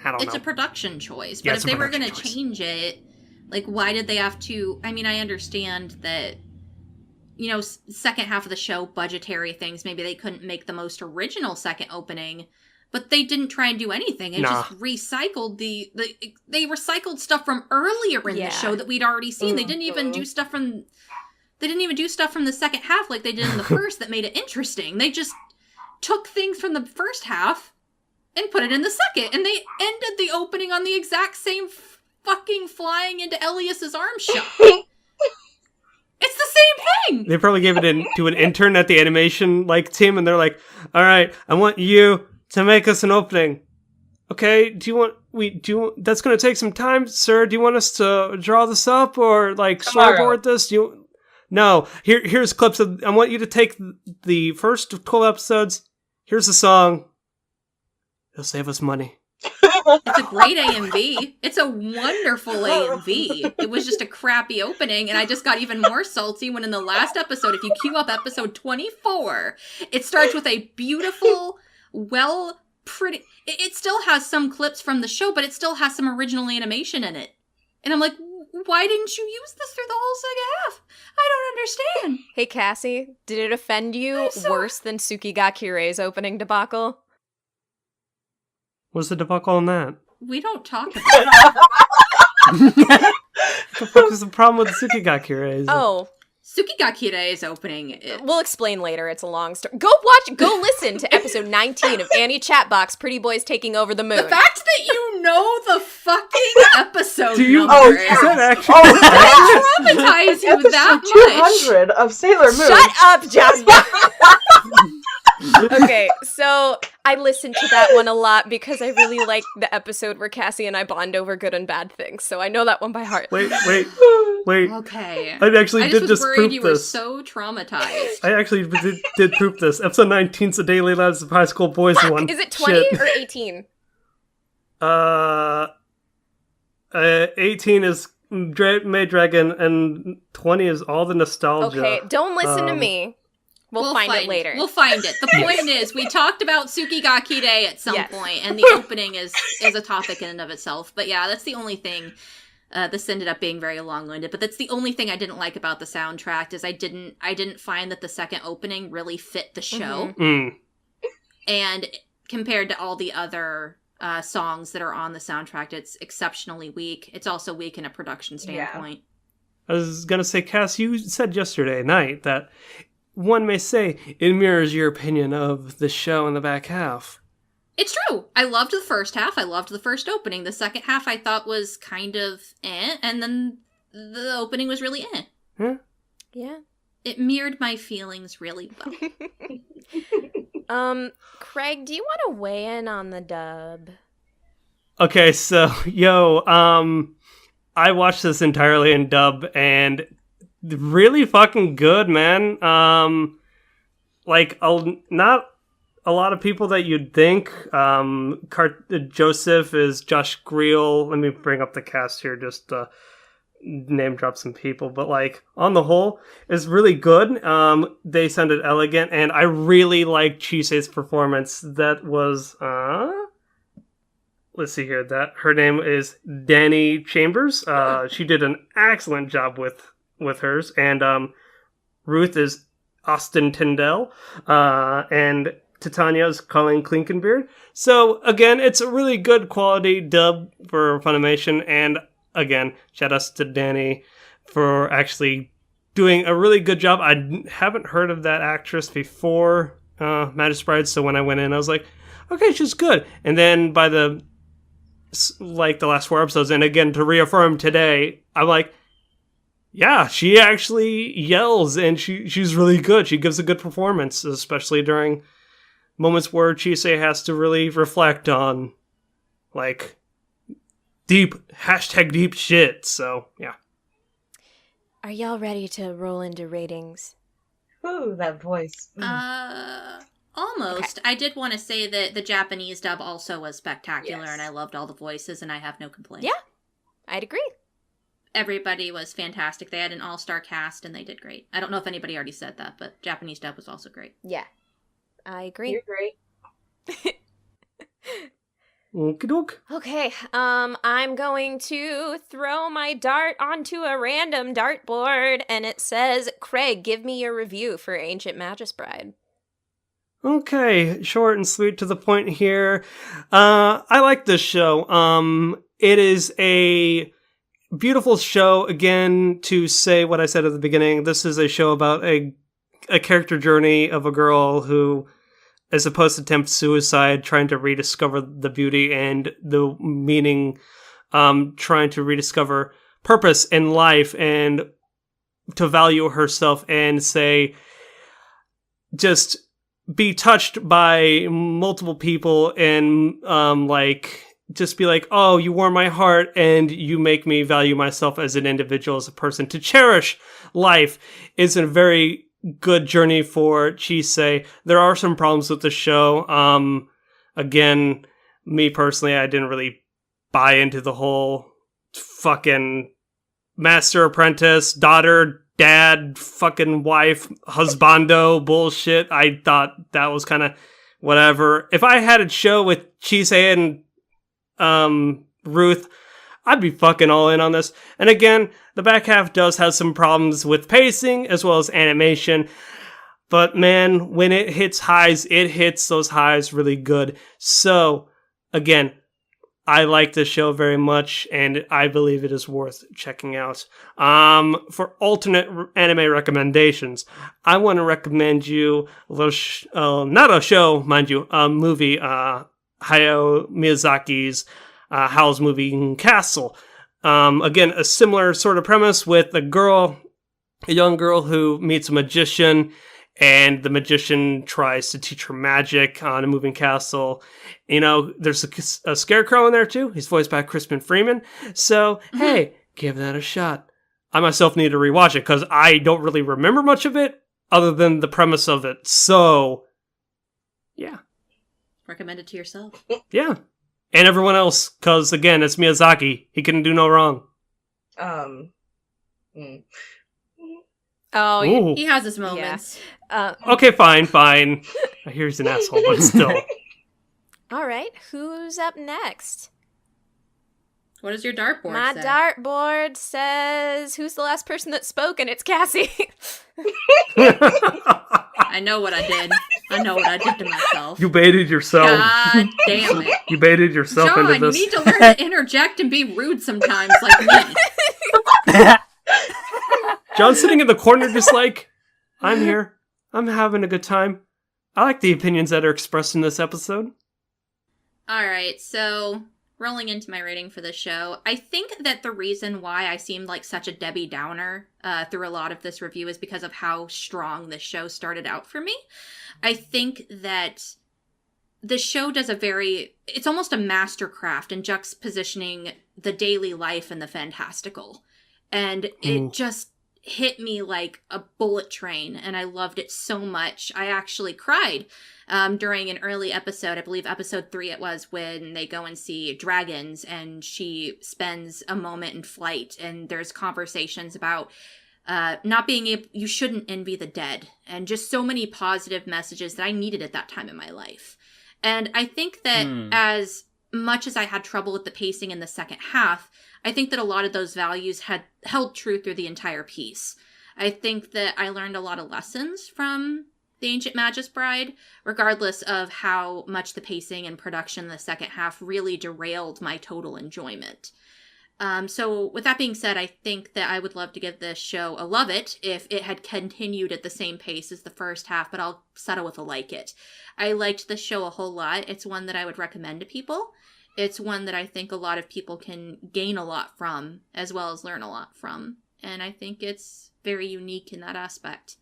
I don't know. It's a production choice, Yeah, but it's if a they were going to production choice. change it, like, why did they have to? I mean, I understand that, you know, second half of the show, budgetary things, maybe they couldn't make the most original second opening, but they didn't try and do anything. It just recycled they recycled stuff from earlier in the show that we'd already seen. They didn't even do stuff from the second half like they did in the first that made it interesting. They just took things from the first half and put it in the second, and they ended the opening on the exact same fucking flying into Elias's arm shot. It's the same thing! They probably gave it to an intern at the animation team, and they're like, "All right, I want you to make us an opening. Okay, that's going to take some time, sir. Do you want us to draw this up or storyboard this? No. Here's clips of. I want you to take the first 12 episodes. Here's the song. It'll save us money." It's a great AMV. It's a wonderful AMV. It was just a crappy opening, and I just got even more salty when in the last episode, if you queue up episode 24, it starts with a beautiful, it still has some clips from the show, but it still has some original animation in it. And I'm like, why didn't you use this through the whole second half? I don't understand. Hey, Cassie, did it offend you worse than Tsukigakurei's opening debacle? What's the debacle on that? We don't talk about it. What the fuck is the problem with Tsukigakure? Oh. Tsukigakurei's opening. We'll explain later. It's a long story. Go listen to episode 19 of Annie Chatbox, Pretty Boys Taking Over the Moon. The fact that you know the fucking episode is that actually? I traumatize you that much. 200 of Sailor Moon. Shut up, Jasmine! Okay, so I listened to that one a lot because I really like the episode where Cassie and I bond over good and bad things, so I know that one by heart. Wait. Okay. I actually did just worried proof you this. were so traumatized. I actually did proof this. Episode 19's the Daily Lives of High School Boys one. Is it 20 or 18? 18 is Maid Dragon, and 20 is all the nostalgia. Okay, don't listen to me. We'll find it later. We'll find it. The point is, we talked about Tsukigakure at some point, and the opening is a topic in and of itself. But yeah, that's the only thing. This ended up being very long-winded, but that's the only thing I didn't like about the soundtrack is I didn't find that the second opening really fit the show. Mm. And compared to all the other songs that are on the soundtrack, it's exceptionally weak. It's also weak in a production standpoint. I was gonna say, Cass, you said yesterday night that one may say it mirrors your opinion of the show in the back half. It's true. I loved the first half. I loved the first opening. The second half I thought was kind of and then the opening was really Huh? Yeah. It mirrored my feelings really well. Craig, do you want to weigh in on the dub? Okay, so, I watched this entirely in dub, and really fucking good, man. Not a lot of people that you'd think. Joseph is Josh Greel. Let me bring up the cast here, just name drop some people. But, on the whole, it's really good. They sounded elegant, and I really liked Chisei's performance. That was, let's see here. Her name is Danny Chambers. She did an excellent job with hers. And Ruth is Austin Tyndall. And Titania is Colleen Klinkenbeard. So, again, it's a really good quality dub for Funimation. And, again, shout-outs to Danny for actually doing a really good job. I haven't heard of that actress before Magus Bride, so when I went in, I was like, okay, she's good. And then by the last 4 episodes, and again, to reaffirm today, I'm like, yeah, she actually yells, and she's really good. She gives a good performance, especially during moments where Chisei has to really reflect on, deep shit. So, yeah. Are y'all ready to roll into ratings? Ooh, that voice. Almost. Okay. I did want to say that the Japanese dub also was spectacular, yes. And I loved all the voices, and I have no complaints. Yeah, I'd agree. Everybody was fantastic. They had an all-star cast, and they did great. I don't know if anybody already said that, but Japanese dub was also great. Yeah, I agree. You're great. Okie doke. Okay, I'm going to throw my dart onto a random dartboard, and it says, Craig, give me your review for Ancient Magus Bride. Okay, short and sweet to the point here. I like this show. It is a beautiful show. Again, to say what I said at the beginning, this is a show about a character journey of a girl who is supposed to attempt suicide, trying to rediscover the beauty and the meaning, trying to rediscover purpose in life and to value herself and say, just be touched by multiple people and just be like, oh, you warm my heart and you make me value myself as an individual, as a person. To cherish life is a very good journey for Chisei. There are some problems with the show. Again, me personally, I didn't really buy into the whole fucking master apprentice, daughter, dad, fucking wife, husbando bullshit. I thought that was kind of whatever. If I had a show with Chisei and Ruth, I'd be fucking all in on this. And again, the back half does have some problems with pacing as well as animation. But man, when it hits highs, it hits those highs really good. So, again, I like this show very much, and I believe it is worth checking out. For alternate anime recommendations, I want to recommend you a little not a show, mind you, a movie, Hayao Miyazaki's Howl's movie Castle. Again, a similar sort of premise with a young girl who meets a magician, and the magician tries to teach her magic on a moving castle. You know, there's a scarecrow in there too. He's voiced by Crispin Freeman. So, hey, give that a shot. I myself need to rewatch it because I don't really remember much of it other than the premise of it. So, yeah. Recommend it to yourself. Yeah. And everyone else, because, again, it's Miyazaki. He can do no wrong. Oh, he has his moments. Yeah. Okay, fine. I hear he's an asshole, but still. All right, who's up next? What does your dartboard say? My dartboard says, who's the last person that spoke? And it's Cassie. I know what I did. I know what I did to myself. You baited yourself. God damn it. You baited yourself John, into this. You need to learn to interject and be rude sometimes like me. John's sitting in the corner just like, I'm here. I'm having a good time. I like the opinions that are expressed in this episode. Alright, so rolling into my rating for this show, I think that the reason why I seemed like such a Debbie Downer through a lot of this review is because of how strong this show started out for me. I think that the show does it's almost a mastercraft in juxtapositioning the daily life and the fantastical. And it just hit me like a bullet train, and I loved it so much. I actually cried during an early episode. I believe episode 3 it was, when they go and see dragons, and she spends a moment in flight, and there's conversations about not being able, you shouldn't envy the dead, and just so many positive messages that I needed at that time in my life. And I think that as much as I had trouble with the pacing in the second half, I think that a lot of those values had held true through the entire piece. I think that I learned a lot of lessons from The Ancient Magus Bride, regardless of how much the pacing and production in the second half really derailed my total enjoyment. So with that being said, I think that I would love to give this show a love it if it had continued at the same pace as the first half, but I'll settle with a like it. I liked the show a whole lot. It's one that I would recommend to people. It's one that I think a lot of people can gain a lot from, as well as learn a lot from. And I think it's very unique in that aspect.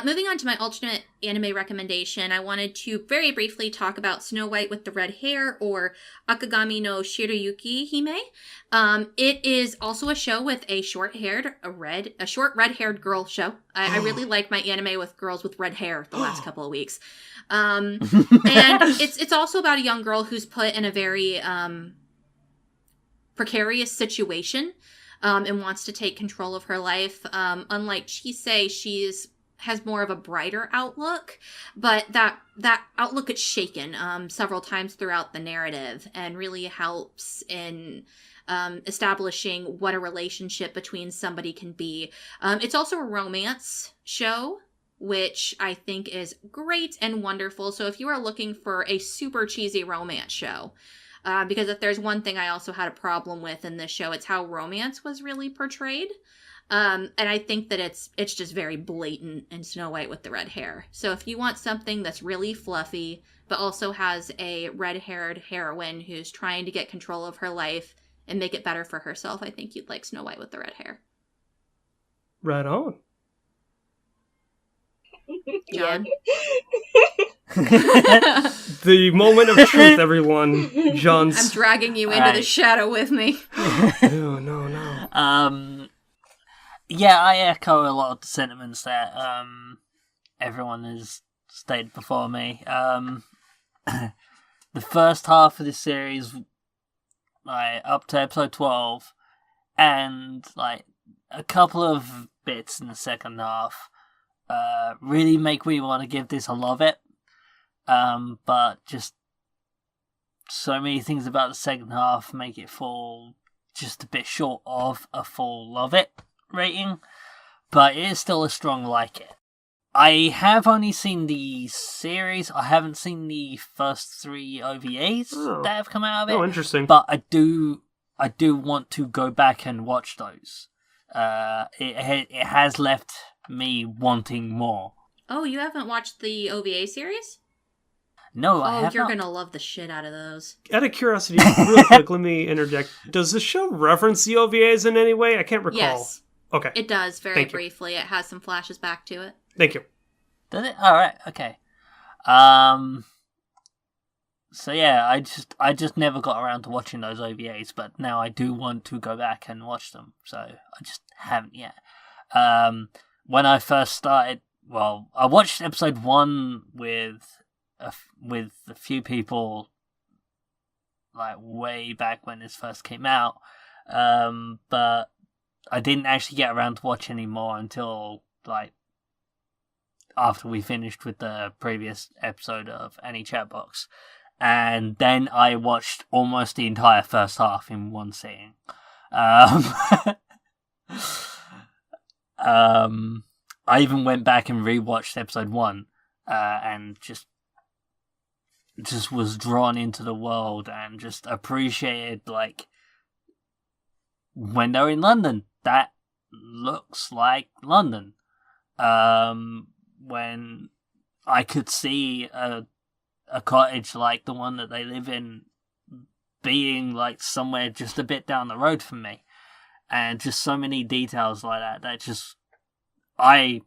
Moving on to my alternate anime recommendation, I wanted to very briefly talk about Snow White with the Red Hair, or Akagami no Shirayuki-hime. It is also a show with a short red-haired girl show. I really like my anime with girls with red hair the last couple of weeks. And it's also about a young girl who's put in a very precarious situation and wants to take control of her life. Unlike Chisei, she's has more of a brighter outlook, but that outlook gets shaken several times throughout the narrative and really helps in establishing what a relationship between somebody can be. It's also a romance show, which I think is great and wonderful. So if you are looking for a super cheesy romance show, because if there's one thing I also had a problem with in this show, it's how romance was really portrayed. And I think that it's just very blatant in Snow White with the red hair. So if you want something that's really fluffy, but also has a red-haired heroine who's trying to get control of her life and make it better for herself, I think you'd like Snow White with the red hair. Right on. John? The moment of truth, everyone. John's... I'm dragging you into the shadow with me. No. Yeah, I echo a lot of the sentiments that everyone has stated before me. The first half of this series, like up to episode 12, and like a couple of bits in the second half, really make me want to give this a love it. But just so many things about the second half make it fall just a bit short of a full love it rating, but it is still a strong like it. I have only seen the series. I haven't seen the first 3 OVAs that have come out of it. Oh, interesting. But I do want to go back and watch those. It has left me wanting more. Oh, you haven't watched the OVA series? No, I have you're not. gonna love the shit out of those. Out of curiosity, real quick, let me interject. Does the show reference the OVAs in any way? I can't recall. Yes. Okay. It does, very Thank you. briefly. It has some flashes back to it. Thank you. Does it? Alright, okay. So yeah, I just never got around to watching those OVAs, but now I do want to go back and watch them, so I just haven't yet. When I first started, well, I watched episode 1 with a few people, like way back when this first came out, but I didn't actually get around to watch any more until like after we finished with the previous episode of Any Chat Box. And then I watched almost the entire first half in one sitting. I even went back and rewatched episode 1, and just was drawn into the world and just appreciated, like, when they're in London, that looks like London. When I could see a cottage like the one that they live in being like somewhere just a bit down the road from me, and just so many details like that just I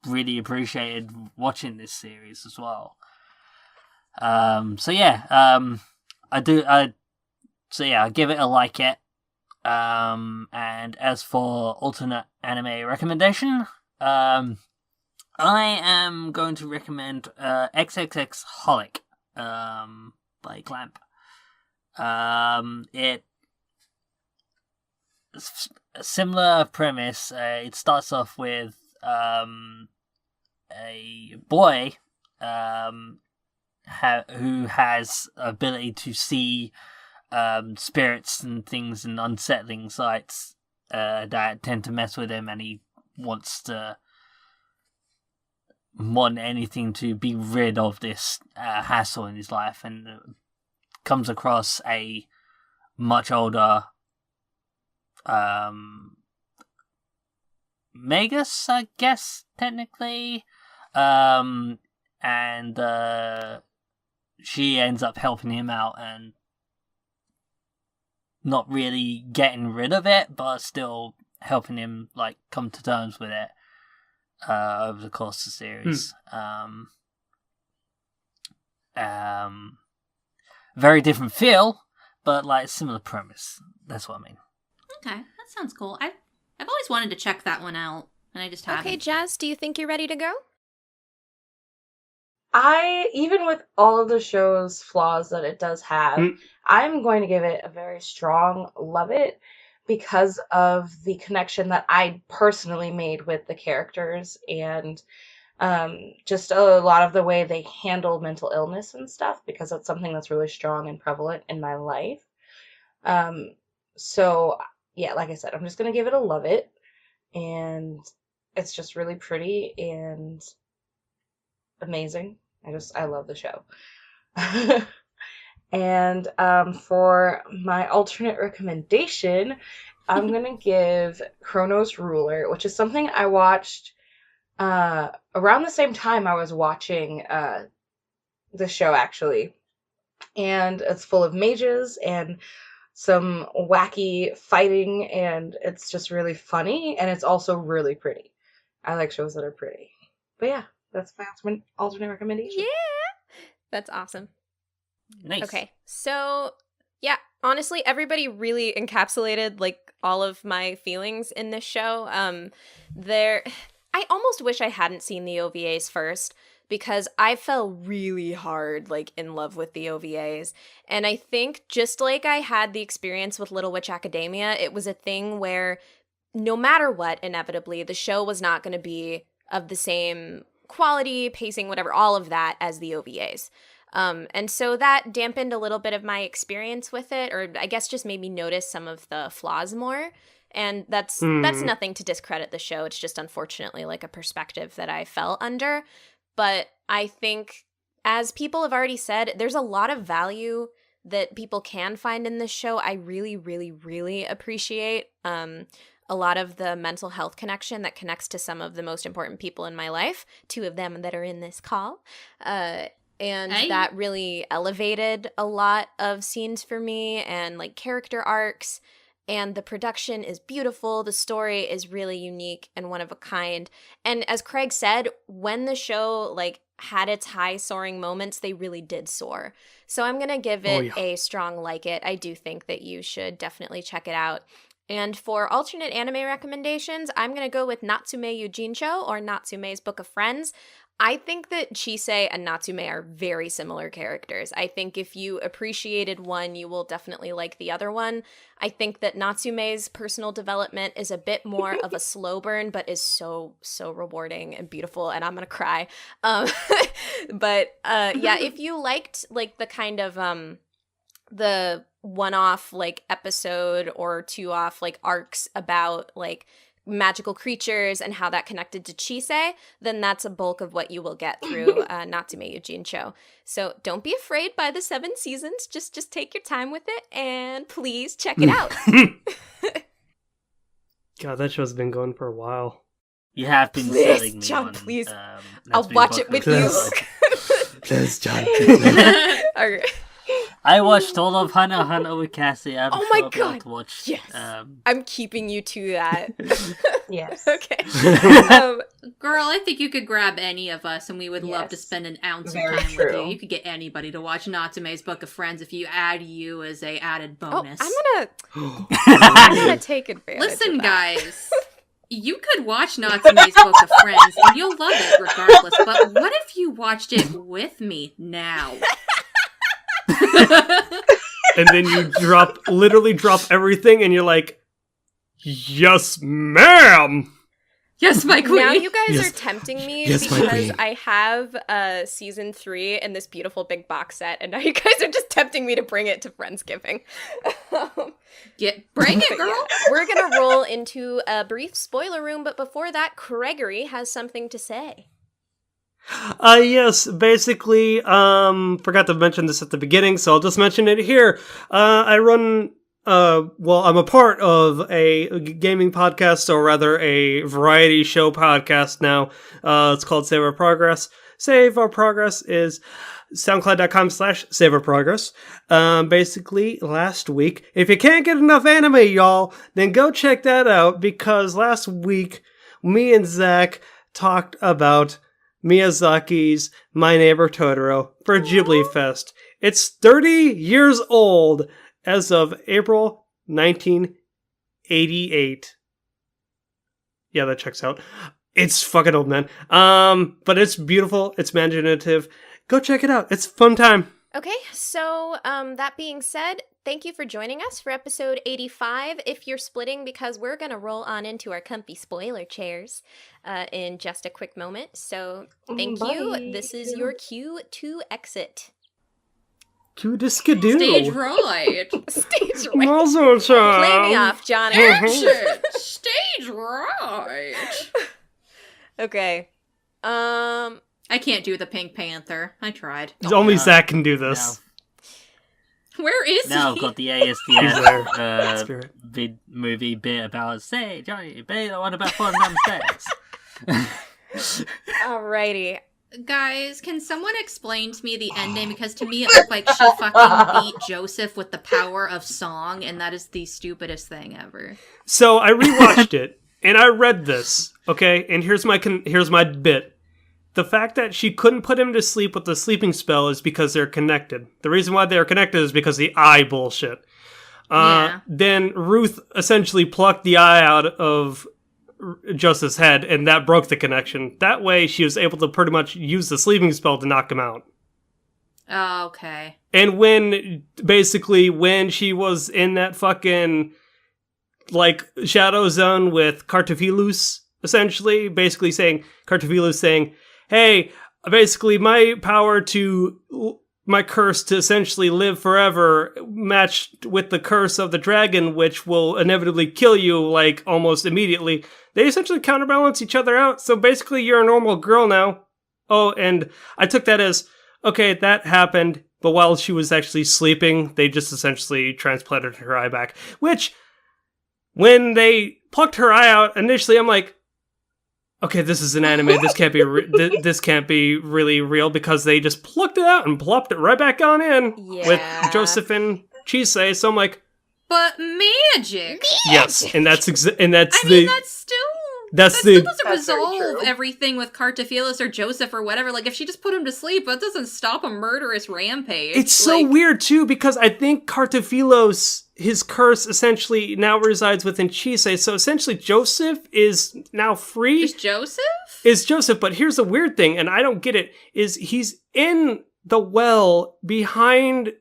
really appreciated watching this series as well. So yeah, I give it a like it. And as for alternate anime recommendation, I am going to recommend xxxHOLIC by Clamp. It's a similar premise. It starts off with a boy who has ability to see spirits and things and unsettling sights that tend to mess with him, and he wants anything to be rid of this hassle in his life, and comes across a much older Magus, I guess, technically, and she ends up helping him out and not really getting rid of it, but still helping him like come to terms with it over the course of the series. Very different feel, but like similar premise. That's what I mean. Okay, that sounds cool. I've always wanted to check that one out, and I just haven't. Okay, Jazz, do you think you're ready to go? Even with all of the show's flaws that it does have, I'm going to give it a very strong love it, because of the connection that I personally made with the characters, and just a lot of the way they handle mental illness and stuff, because that's something that's really strong and prevalent in my life. So yeah, like I said, I'm just gonna give it a love it, and it's just really pretty and amazing. I love the show. And for my alternate recommendation, I'm gonna give Chronos Ruler, which is something I watched around the same time I was watching the show, actually. And it's full of mages and some wacky fighting, and it's just really funny, and it's also really pretty. I like shows that are pretty. But yeah, that's my alternate recommendation. Yeah! That's awesome. Nice. Okay, so yeah, honestly, everybody really encapsulated like all of my feelings in this show. I almost wish I hadn't seen the OVAs first, because I fell really hard like in love with the OVAs. And I think just like I had the experience with Little Witch Academia, it was a thing where no matter what, inevitably, the show was not going to be of the same quality, pacing, whatever, all of that as the OVAs. And so that dampened a little bit of my experience with it, or I guess just made me notice some of the flaws more. And that's nothing to discredit the show. It's just unfortunately like a perspective that I fell under. But I think, as people have already said, there's a lot of value that people can find in this show. I really, really, really appreciate a lot of the mental health connection that connects to some of the most important people in my life, 2 of them that are in this call. And that really elevated a lot of scenes for me and like character arcs. And the production is beautiful. The story is really unique and one of a kind. And as Craig said, when the show like had its high soaring moments, they really did soar. So I'm going to give it a strong like it. I do think that you should definitely check it out. And for alternate anime recommendations, I'm going to go with Natsume Yuujinchou, or Natsume's Book of Friends. I think that Chisei and Natsume are very similar characters. I think if you appreciated one, you will definitely like the other one. I think that Natsume's personal development is a bit more of a slow burn, but is so, so rewarding and beautiful, and I'm gonna cry. But yeah, if you liked like the kind of the one-off like episode or 2-off like arcs about like magical creatures and how that connected to Chisei, then that's a bulk of what you will get through Natsume Yuujinchou. So don't be afraid by the 7 seasons. Just take your time with it, and please check it out. God, that show's been going for a while. You have been Please, selling me John, on, please. I'll watch it with you. Please, John. All right. I watched all of Hunter Hunter with Cassie. Oh my God. Watched, yes. I'm keeping you to that. Yes. Okay. Girl, I think you could grab any of us and we would love to spend an ounce of time with you. You could get anybody to watch Natsume's Book of Friends if you add you as a added bonus. I'm gonna take advantage. Listen, of that. guys. You could watch Natsume's Book of Friends and you'll love it regardless, but what if you watched it with me now? And then you literally drop everything, and you're like, "Yes, ma'am." Yes, my queen. Now you guys are tempting me because I have season 3 in this beautiful big box set, and now you guys are just tempting me to bring it to Friendsgiving. Bring it, girl. Yeah, we're gonna roll into a brief spoiler room, but before that, Gregory has something to say. Yes, basically, forgot to mention this at the beginning, so I'll just mention it here. I run, I'm a part of a gaming podcast, or rather a variety show podcast now. It's called Save Our Progress. Save Our Progress is soundcloud.com/Save Our Progress. Basically, last week, if you can't get enough anime, y'all, then go check that out, because last week, me and Zach talked about Miyazaki's My Neighbor Totoro for Ghibli Fest. It's 30 years old as of April 1988. Yeah, that checks out. It's fucking old, man. But it's beautiful. It's imaginative. Go check it out. It's a fun time. Okay, so that being said, thank you for joining us for episode 85. If you're splitting, because we're going to roll on into our comfy spoiler chairs in just a quick moment. So thank you. Bye. This is your cue to exit. To the skidoo. Stage right. Stage right. Muzzle time. Play me off, Johnny. Exit. Stage right. Okay. I can't do the Pink Panther. I tried. Only Zach can do this. Where is Now he? I've got the He's ASDS there. Spirit. movie bit about, say, Johnny, be the one about fun mistakes. Alrighty. Guys, can someone explain to me the ending? Because to me it looked like she fucking beat Joseph with the power of song, and that is the stupidest thing ever. So I rewatched it, and I read this, okay? And here's my bit. The fact that she couldn't put him to sleep with the sleeping spell is because they're connected. The reason why they're connected is because the eye bullshit. Yeah. Then Ruth essentially plucked the eye out of Joseph's head, and that broke the connection. That way, she was able to pretty much use the sleeping spell to knock him out. Oh, okay. And when she was in that fucking, like, shadow zone with Cartaphilus, essentially, basically saying, hey, basically my curse to essentially live forever matched with the curse of the dragon, which will inevitably kill you, like, almost immediately. They essentially counterbalance each other out, so basically you're a normal girl now. Oh, and I took that as, okay, that happened, but while she was actually sleeping, they just essentially transplanted her eye back. Which, when they plucked her eye out, initially I'm like, okay, this is an anime. This can't be this can't be really real, because they just plucked it out and plopped it right back on in with Joseph and Chisei. So I'm like, but magic. yes, and that's that still doesn't That's very resolve true. everything with Cartaphilus or Joseph or whatever. Like, if she just put him to sleep, that doesn't stop a murderous rampage. it's so Like, weird too, because I think Cartaphilus, his curse essentially now resides within Chisei. So essentially, Joseph is now free. Is Joseph? Is Joseph, but here's the weird thing, and I don't get it, is he's in the well behind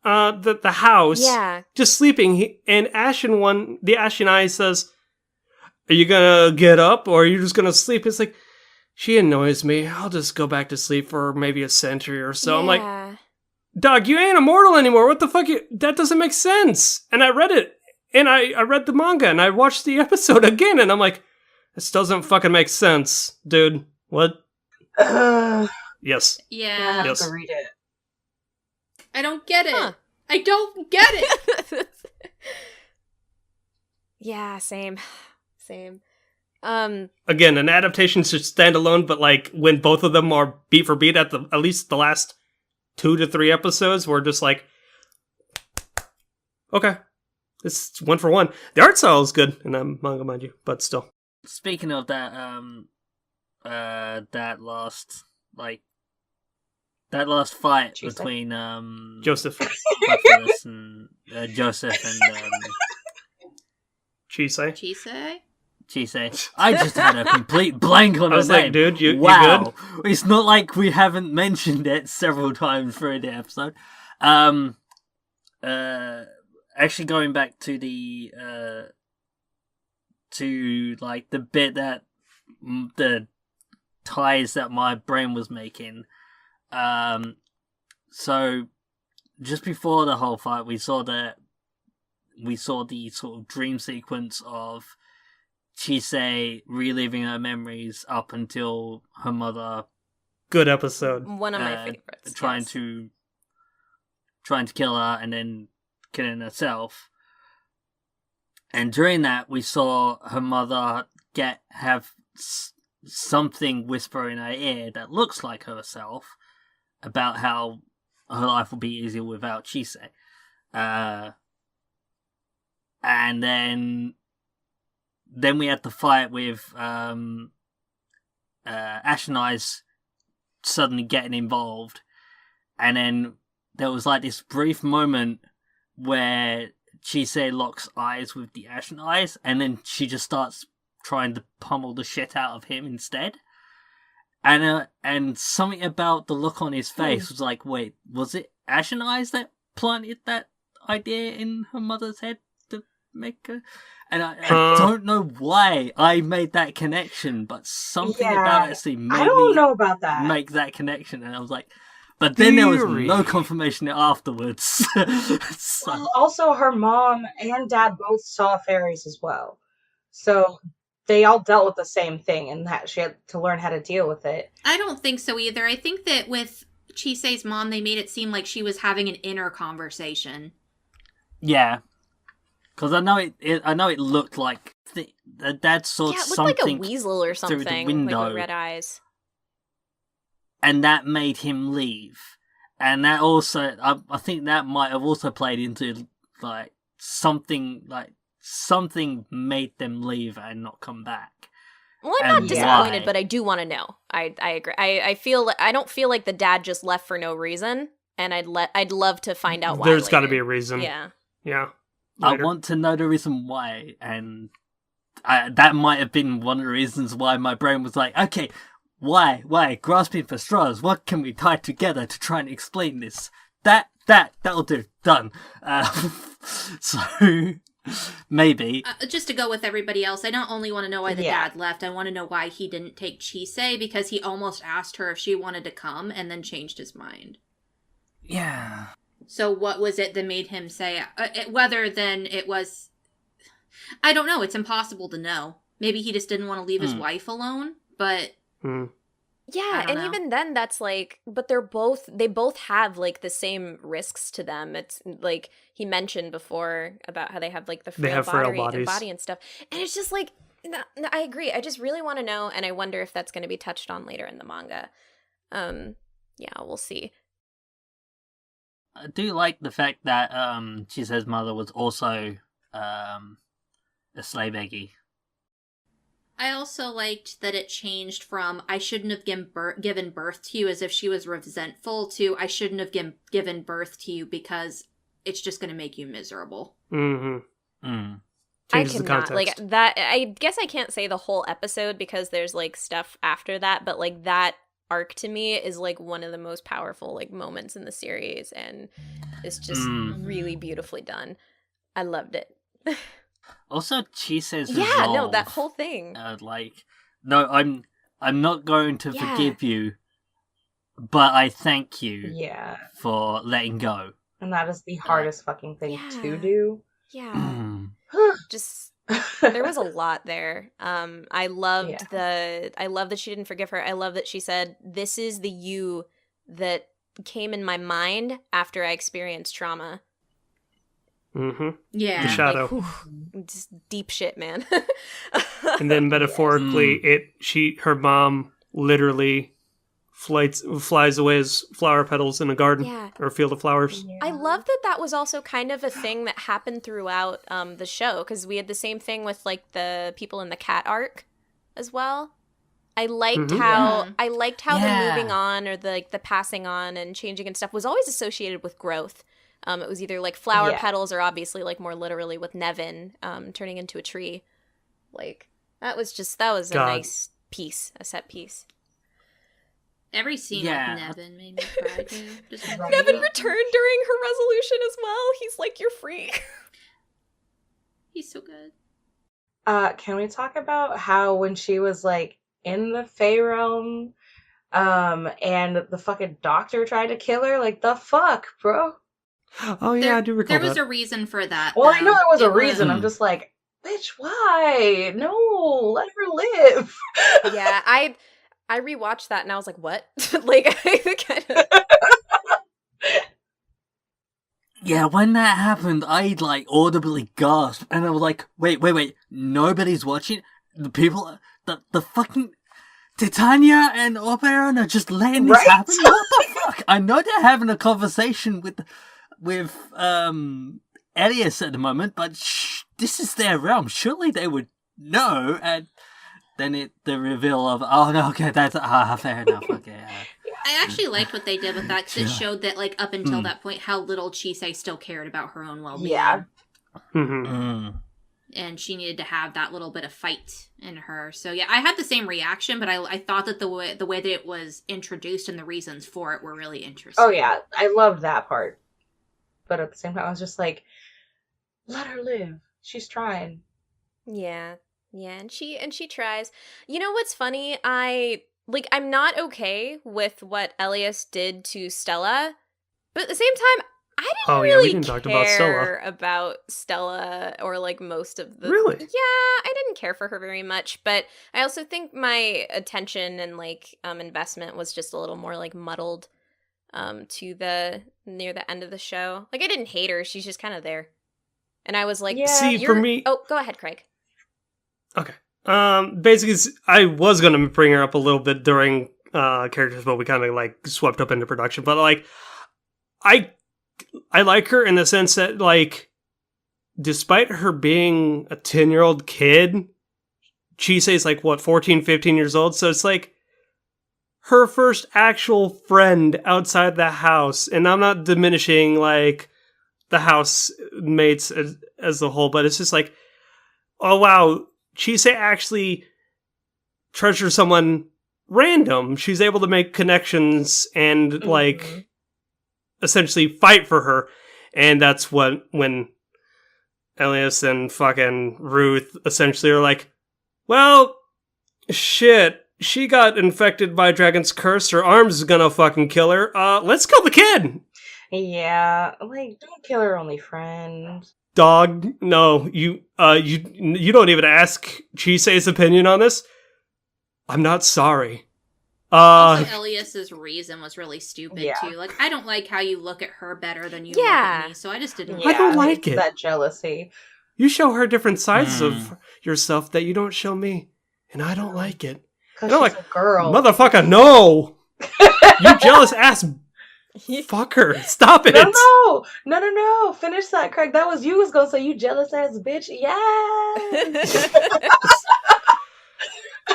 the house, just sleeping, and the Ashen Eye says, are you gonna get up, or are you just gonna sleep? It's like, she annoys me, I'll just go back to sleep for maybe a century or so. I'm like, dog, you ain't immortal anymore, what the fuck, that doesn't make sense. And I read it, and I read the manga, and I watched the episode again, and I'm like, this doesn't fucking make sense, dude. What? Yes. Yeah. I have Yes. to read it. I don't get it. Huh. I don't get it. Yeah, same. Again, an adaptation should stand alone, but like when both of them are beat for beat at least the last 2 to 3 episodes, we're just like, okay, it's 1 for 1. The art style is good in that manga, mind you, but still. Speaking of that, that last fight Tuesday? between Joseph, Buffalus and Joseph and Chisei. Chisei. I just had a complete blank on I was her like, name. dude, you wow. It's not like we haven't mentioned it several times through the episode. Actually going back to the the bit that the ties that my brain was making. So just before the whole fight, we saw the sort of dream sequence of Chisei reliving her memories up until her mother Good episode. One of my favorites. trying to kill her and then killing herself. And during that, we saw her mother have something whisper in her ear that looks like herself about how her life will be easier without Chisei. And then we had the fight with Ashen Eyes suddenly getting involved, and then there was like this brief moment where Chisei locks eyes with the Ashen Eyes, and then she just starts trying to pummel the shit out of him instead. And something about the look on his face was like, wait, was it Ashen Eyes that planted that idea in her mother's head to make her. And I don't know why I made that connection, but something about it made I don't know about me that. make that connection, and I was like, but then there was no confirmation afterwards. So. Well, also, her mom and dad both saw fairies as well. So they all dealt with the same thing, and that she had to learn how to deal with it. I don't think so either. I think that with Chisei's mom, they made it seem like she was having an inner conversation. Yeah. Because I know it looked like the dad saw it looked something like a weasel or something, through the window, like with red eyes. And that made him leave. And that also, I think that might have also played into something made them leave and not come back. Well, I'm not disappointed, but I do want to know. I agree. I don't feel like the dad just left for no reason, and I'd love to find out why. There's got to be a reason. Yeah. Yeah. Later. I want to know the reason why, and that might have been one of the reasons why my brain was like, okay, why, grasping for straws, what can we tie together to try and explain this? That'll do, done. So, maybe. Just to go with everybody else, I don't only want to know why the dad left, I want to know why he didn't take Chisei, because he almost asked her if she wanted to come, and then changed his mind. Yeah. So what was it that made him say, whether then it was, I don't know, it's impossible to know. Maybe he just didn't want to leave his wife alone, but... Yeah, and even then that's like, but they both have like the same risks to them. It's like he mentioned before about how they have like the frail body and stuff. And it's just like, no, I agree. I just really want to know, and I wonder if that's going to be touched on later in the manga. Yeah, we'll see. I do like the fact that Chisei's mother was also a slave eggie. I also liked that it changed from I shouldn't have given birth to you as if she was resentful to I shouldn't have given birth to you because it's just going to make you miserable. Mm-hmm. I cannot, like, that, I guess I can't say the whole episode because there's, like, stuff after that, but, like, that arc to me is, like, one of the most powerful, like, moments in the series, and it's just really beautifully done. I loved it. Also, Chisei's resolve. No, that whole thing. No, I'm not going to forgive you, but I thank you for letting go. And that is the hardest fucking thing to do. Yeah. Just, there was a lot there. I loved that she didn't forgive her. I love that she said, this is the you that came in my mind after I experienced trauma. Mm-hmm. Yeah. The shadow. Like, just deep shit, man. And then metaphorically, her mom literally flies away as flower petals in a garden or a field of flowers. Yeah. I love that was also kind of a thing that happened throughout the show, because we had the same thing with like the people in the cat arc as well. I liked how the moving on or the passing on and changing and stuff was always associated with growth. It was either like flower petals or obviously like more literally with Nevin turning into a tree. Like that was a nice piece, a set piece. Every scene with Nevin made me cry too. Nevin returned during her resolution as well. He's like, you're free. He's so good. Can we talk about how when she was like in the Fae realm, and the fucking doctor tried to kill her? Like, the fuck, bro? Oh yeah, I do recall that. There was a reason for that. Well, I know there was a reason. I'm just like, bitch, why? No, let her live. Yeah, I rewatched that and I was like, what? Like, I kind of... Yeah, when that happened, I like audibly gasped, and I was like, wait, nobody's watching? The people, the fucking Titania and Oberon are just letting this happen? What the fuck? I know they're having a conversation with Elias at the moment, but this is their realm. Surely they would know. And then the reveal of, oh no, okay, that's fair enough. Okay. I actually liked what they did with that because it showed that, like, up until that point, how little Chisei still cared about her own well-being. Yeah. And she needed to have that little bit of fight in her. So yeah, I had the same reaction, but I thought that the way that it was introduced and the reasons for it were really interesting. Oh yeah, I loved that part. but at the same time, I was just like, let her live. She's trying. Yeah. Yeah, and she tries. You know what's funny? I'm not okay with what Elias did to Stella, but at the same time, I didn't we really didn't talk about Stella. about Stella or like most of the Really? Yeah, I didn't care for her very much, but I also think my attention and investment was just a little more like muddled to the near the end of the show. Like I didn't hate her, she's just kind of there. And I was like, Yeah. See, for me... Oh, go ahead, Craig. Okay. Basically, I was going to bring her up a little bit during characters, but we kind of like swept up into production. But like, I like her in the sense that like, despite her being a 10-year-old kid, Chisei's like, what, 14, 15 years old? So it's like her first actual friend outside the house. And I'm not diminishing like the housemates as a whole, but it's just like, oh wow, Chisei actually treasures someone random. She's able to make connections and like essentially fight for her. And that's when Elias and fucking Ruth essentially are like, well, shit, she got infected by Dragon's Curse. Her arm's gonna fucking kill her. Let's kill the kid. Yeah, like, don't kill her only friend. Dog, no, you don't even ask Chisei's opinion on this. I'm not sorry. Also, Elias's reason was really stupid Yeah. too. Like, I don't like how you look at her better than you look Yeah. at me, so I just didn't. I don't like it's it. that jealousy. You show her different sides of yourself that you don't show me, and I don't like it. Because No, she's like, a girl. Motherfucker, no! You jealous ass fucker. Stop it! No. Finish that, Craig. That was you was gonna say, you jealous ass bitch. Yes.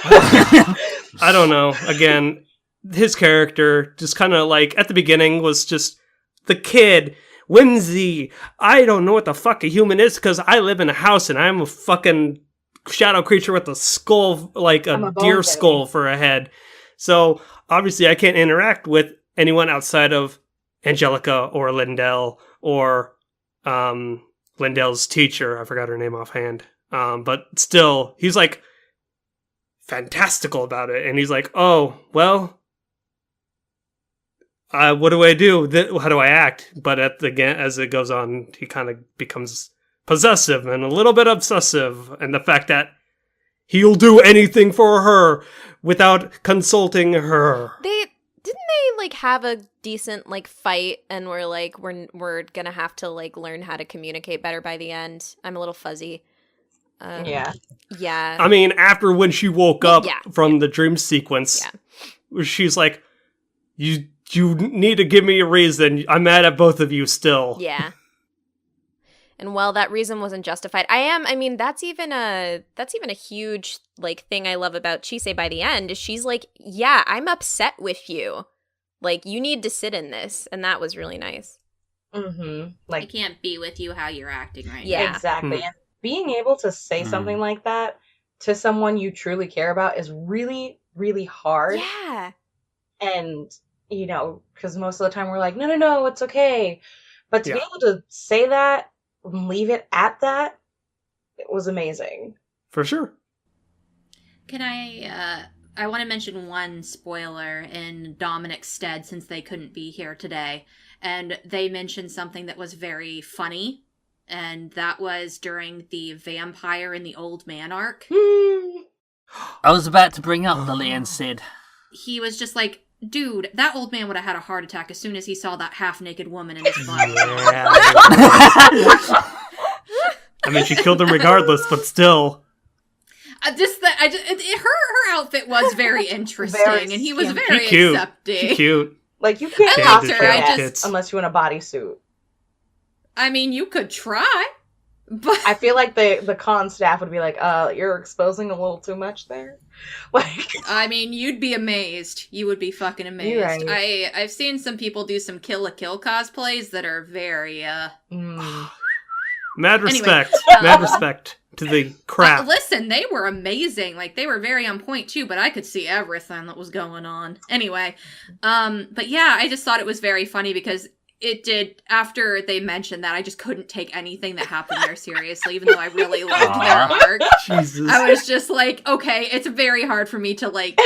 I don't know. Again, his character just kind of like, at the beginning was just the kid, whimsy. I don't know what the fuck a human is because I live in a house and I'm a fucking shadow creature with a skull, like I'm a a bone deer baby. skull for a head. So obviously I can't interact with anyone outside of Angelica or Lindell or Lindell's teacher. I forgot her name offhand. But still, he's like fantastical about it. And he's like, oh, well, what do I do? How do I act? But as it goes on, he kind of becomes possessive and a little bit obsessive. And the fact that he'll do anything for her without consulting her. Didn't they like have a decent like fight and we're gonna have to like learn how to communicate better by the end? I'm a little fuzzy. Yeah. I mean, after when she woke up Yeah. from the dream sequence, she's like, you need to give me a reason. I'm mad at both of you still. Yeah. And while that reason wasn't justified, I mean, that's even a huge like thing I love about Chisei by the end is she's like, yeah, I'm upset with you. Like, you need to sit in this. And that was really nice. Mm-hmm. I Like, can't be with you how you're acting right Yeah. now. exactly. And being able to say something like that to someone you truly care about is really, really hard. Yeah. And, you know, because most of the time we're like, no, it's okay. But to be Yeah. able to say that, and leave it at that, it was amazing. For sure. Can I want to mention one spoiler in Dominic's stead since they couldn't be here today. And they mentioned something that was very funny. And that was during the vampire and the old man arc. I was about to bring up Lily and Sid. He was just like, dude, that old man would have had a heart attack as soon as he saw that half-naked woman in his butt. Yeah. I mean, she killed him regardless, but still. Her outfit was very interesting, Very and he was skimpy. very Cute. accepting. She cute. Like, you can't I talk liked to her, that just- unless you're in a bodysuit. I mean, you could try, but I feel like the con staff would be like, you're exposing a little too much there. Like, I mean, you'd be amazed. You would be fucking amazed. You're right. I've seen some people do some Kill la Kill cosplays that are very Mad Anyway, respect. Mad respect to the craft. listen, they were amazing. Like, they were very on point too, but I could see everything that was going on. Anyway, but yeah, I just thought it was very funny because it did, after they mentioned that, I just couldn't take anything that happened there seriously, even though I really loved their arc. Jesus. I was just like, okay, it's very hard for me to, like,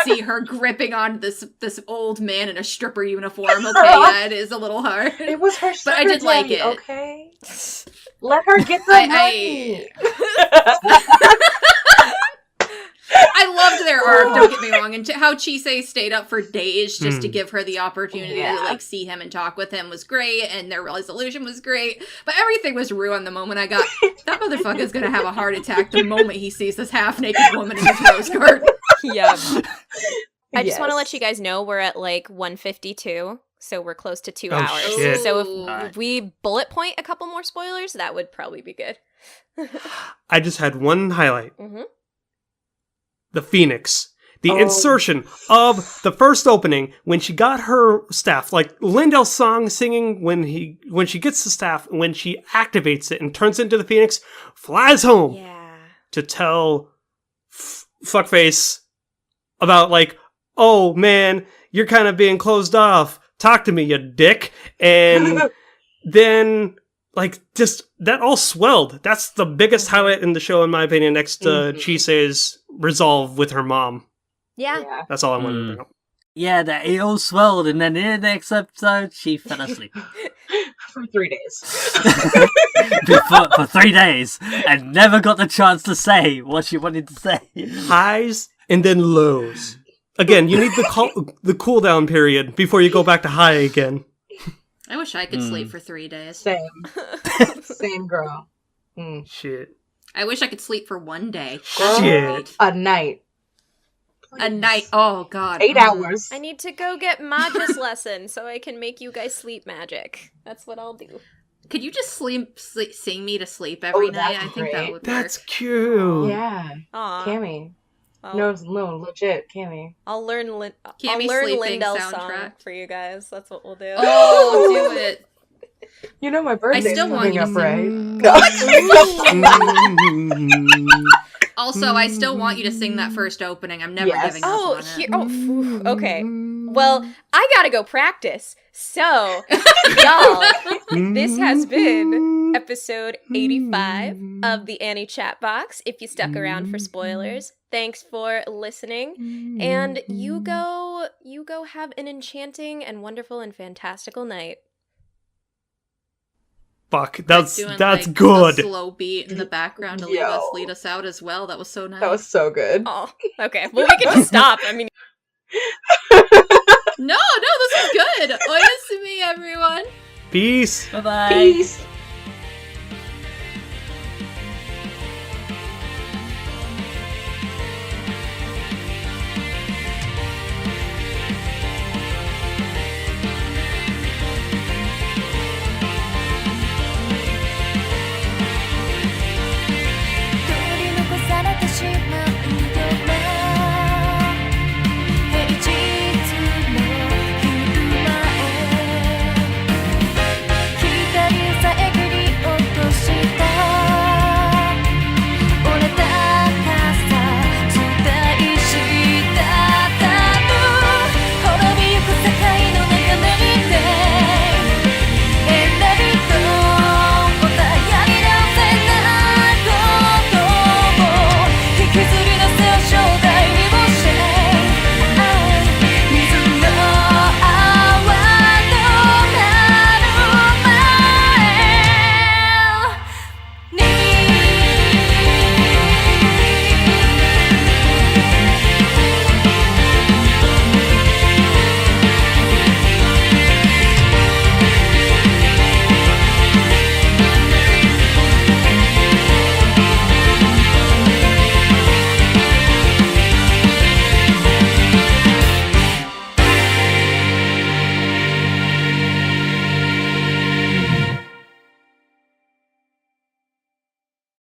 see her gripping on this old man in a stripper uniform. Okay, yeah, it is a little hard. It was her But I did like it. Okay? Let her get the money! I loved their arc, don't get me wrong, and how Chisei stayed up for days just to give her the opportunity to, like, see him and talk with him was great, and their resolution was great, but everything was ruined the moment I got, that motherfucker's gonna have a heart attack the moment he sees this half-naked woman in his rose garden. Yeah. I just want to let you guys know we're at, like, 1:52, so we're close to 2 hours. Shit. So if we bullet point a couple more spoilers, that would probably be good. I just had one highlight. Mm-hmm. The Phoenix. The insertion of the first opening when she got her staff, like Lindell's song singing when she gets the staff, when she activates it and turns into the Phoenix, flies home to tell Fuckface about, like, oh man, you're kind of being closed off. Talk to me, you dick. And then, like, just that all swelled. That's the biggest highlight in the show, in my opinion, next to Chisei's resolve with her mom. Yeah. That's all I wanted to bring up. Yeah, that it all swelled, and then in the next episode, she fell asleep. For 3 days. for 3 days, and never got the chance to say what she wanted to say. Highs and then lows. Again, you need the cool down period before you go back to high again. I wish I could sleep for 3 days. Same. Same, girl. Shit. I wish I could sleep for 1 day. Shit. A night. A night. Oh, God. 8 hours. I need to go get Mage's lesson so I can make you guys sleep magic. That's what I'll do. Could you just sing me to sleep every night? that's I think that great. would work. That's cute. Yeah. Aw. Cammy. Well, No, legit, Cammy. I'll learn Cammy's sleeping Lindell's soundtrack. song for you guys. That's what we'll do. Oh, do it. You know my birthday's still want coming you up, to right? Also, I still want you to sing that first opening. I'm never giving up on it. Okay. Well, I gotta go practice. So, y'all, this has been episode 85 of the Annie Chat Box. If you stuck around for spoilers, thanks for listening. And you go have an enchanting and wonderful and fantastical night. Fuck, that's Doing, like, A good. slow beat in the background to lead us out as well. That was so nice. That was so good. Oh, okay. Well, we can just stop. I mean, No, this was good. Oyasumi, everyone. Peace. Bye-bye. Peace.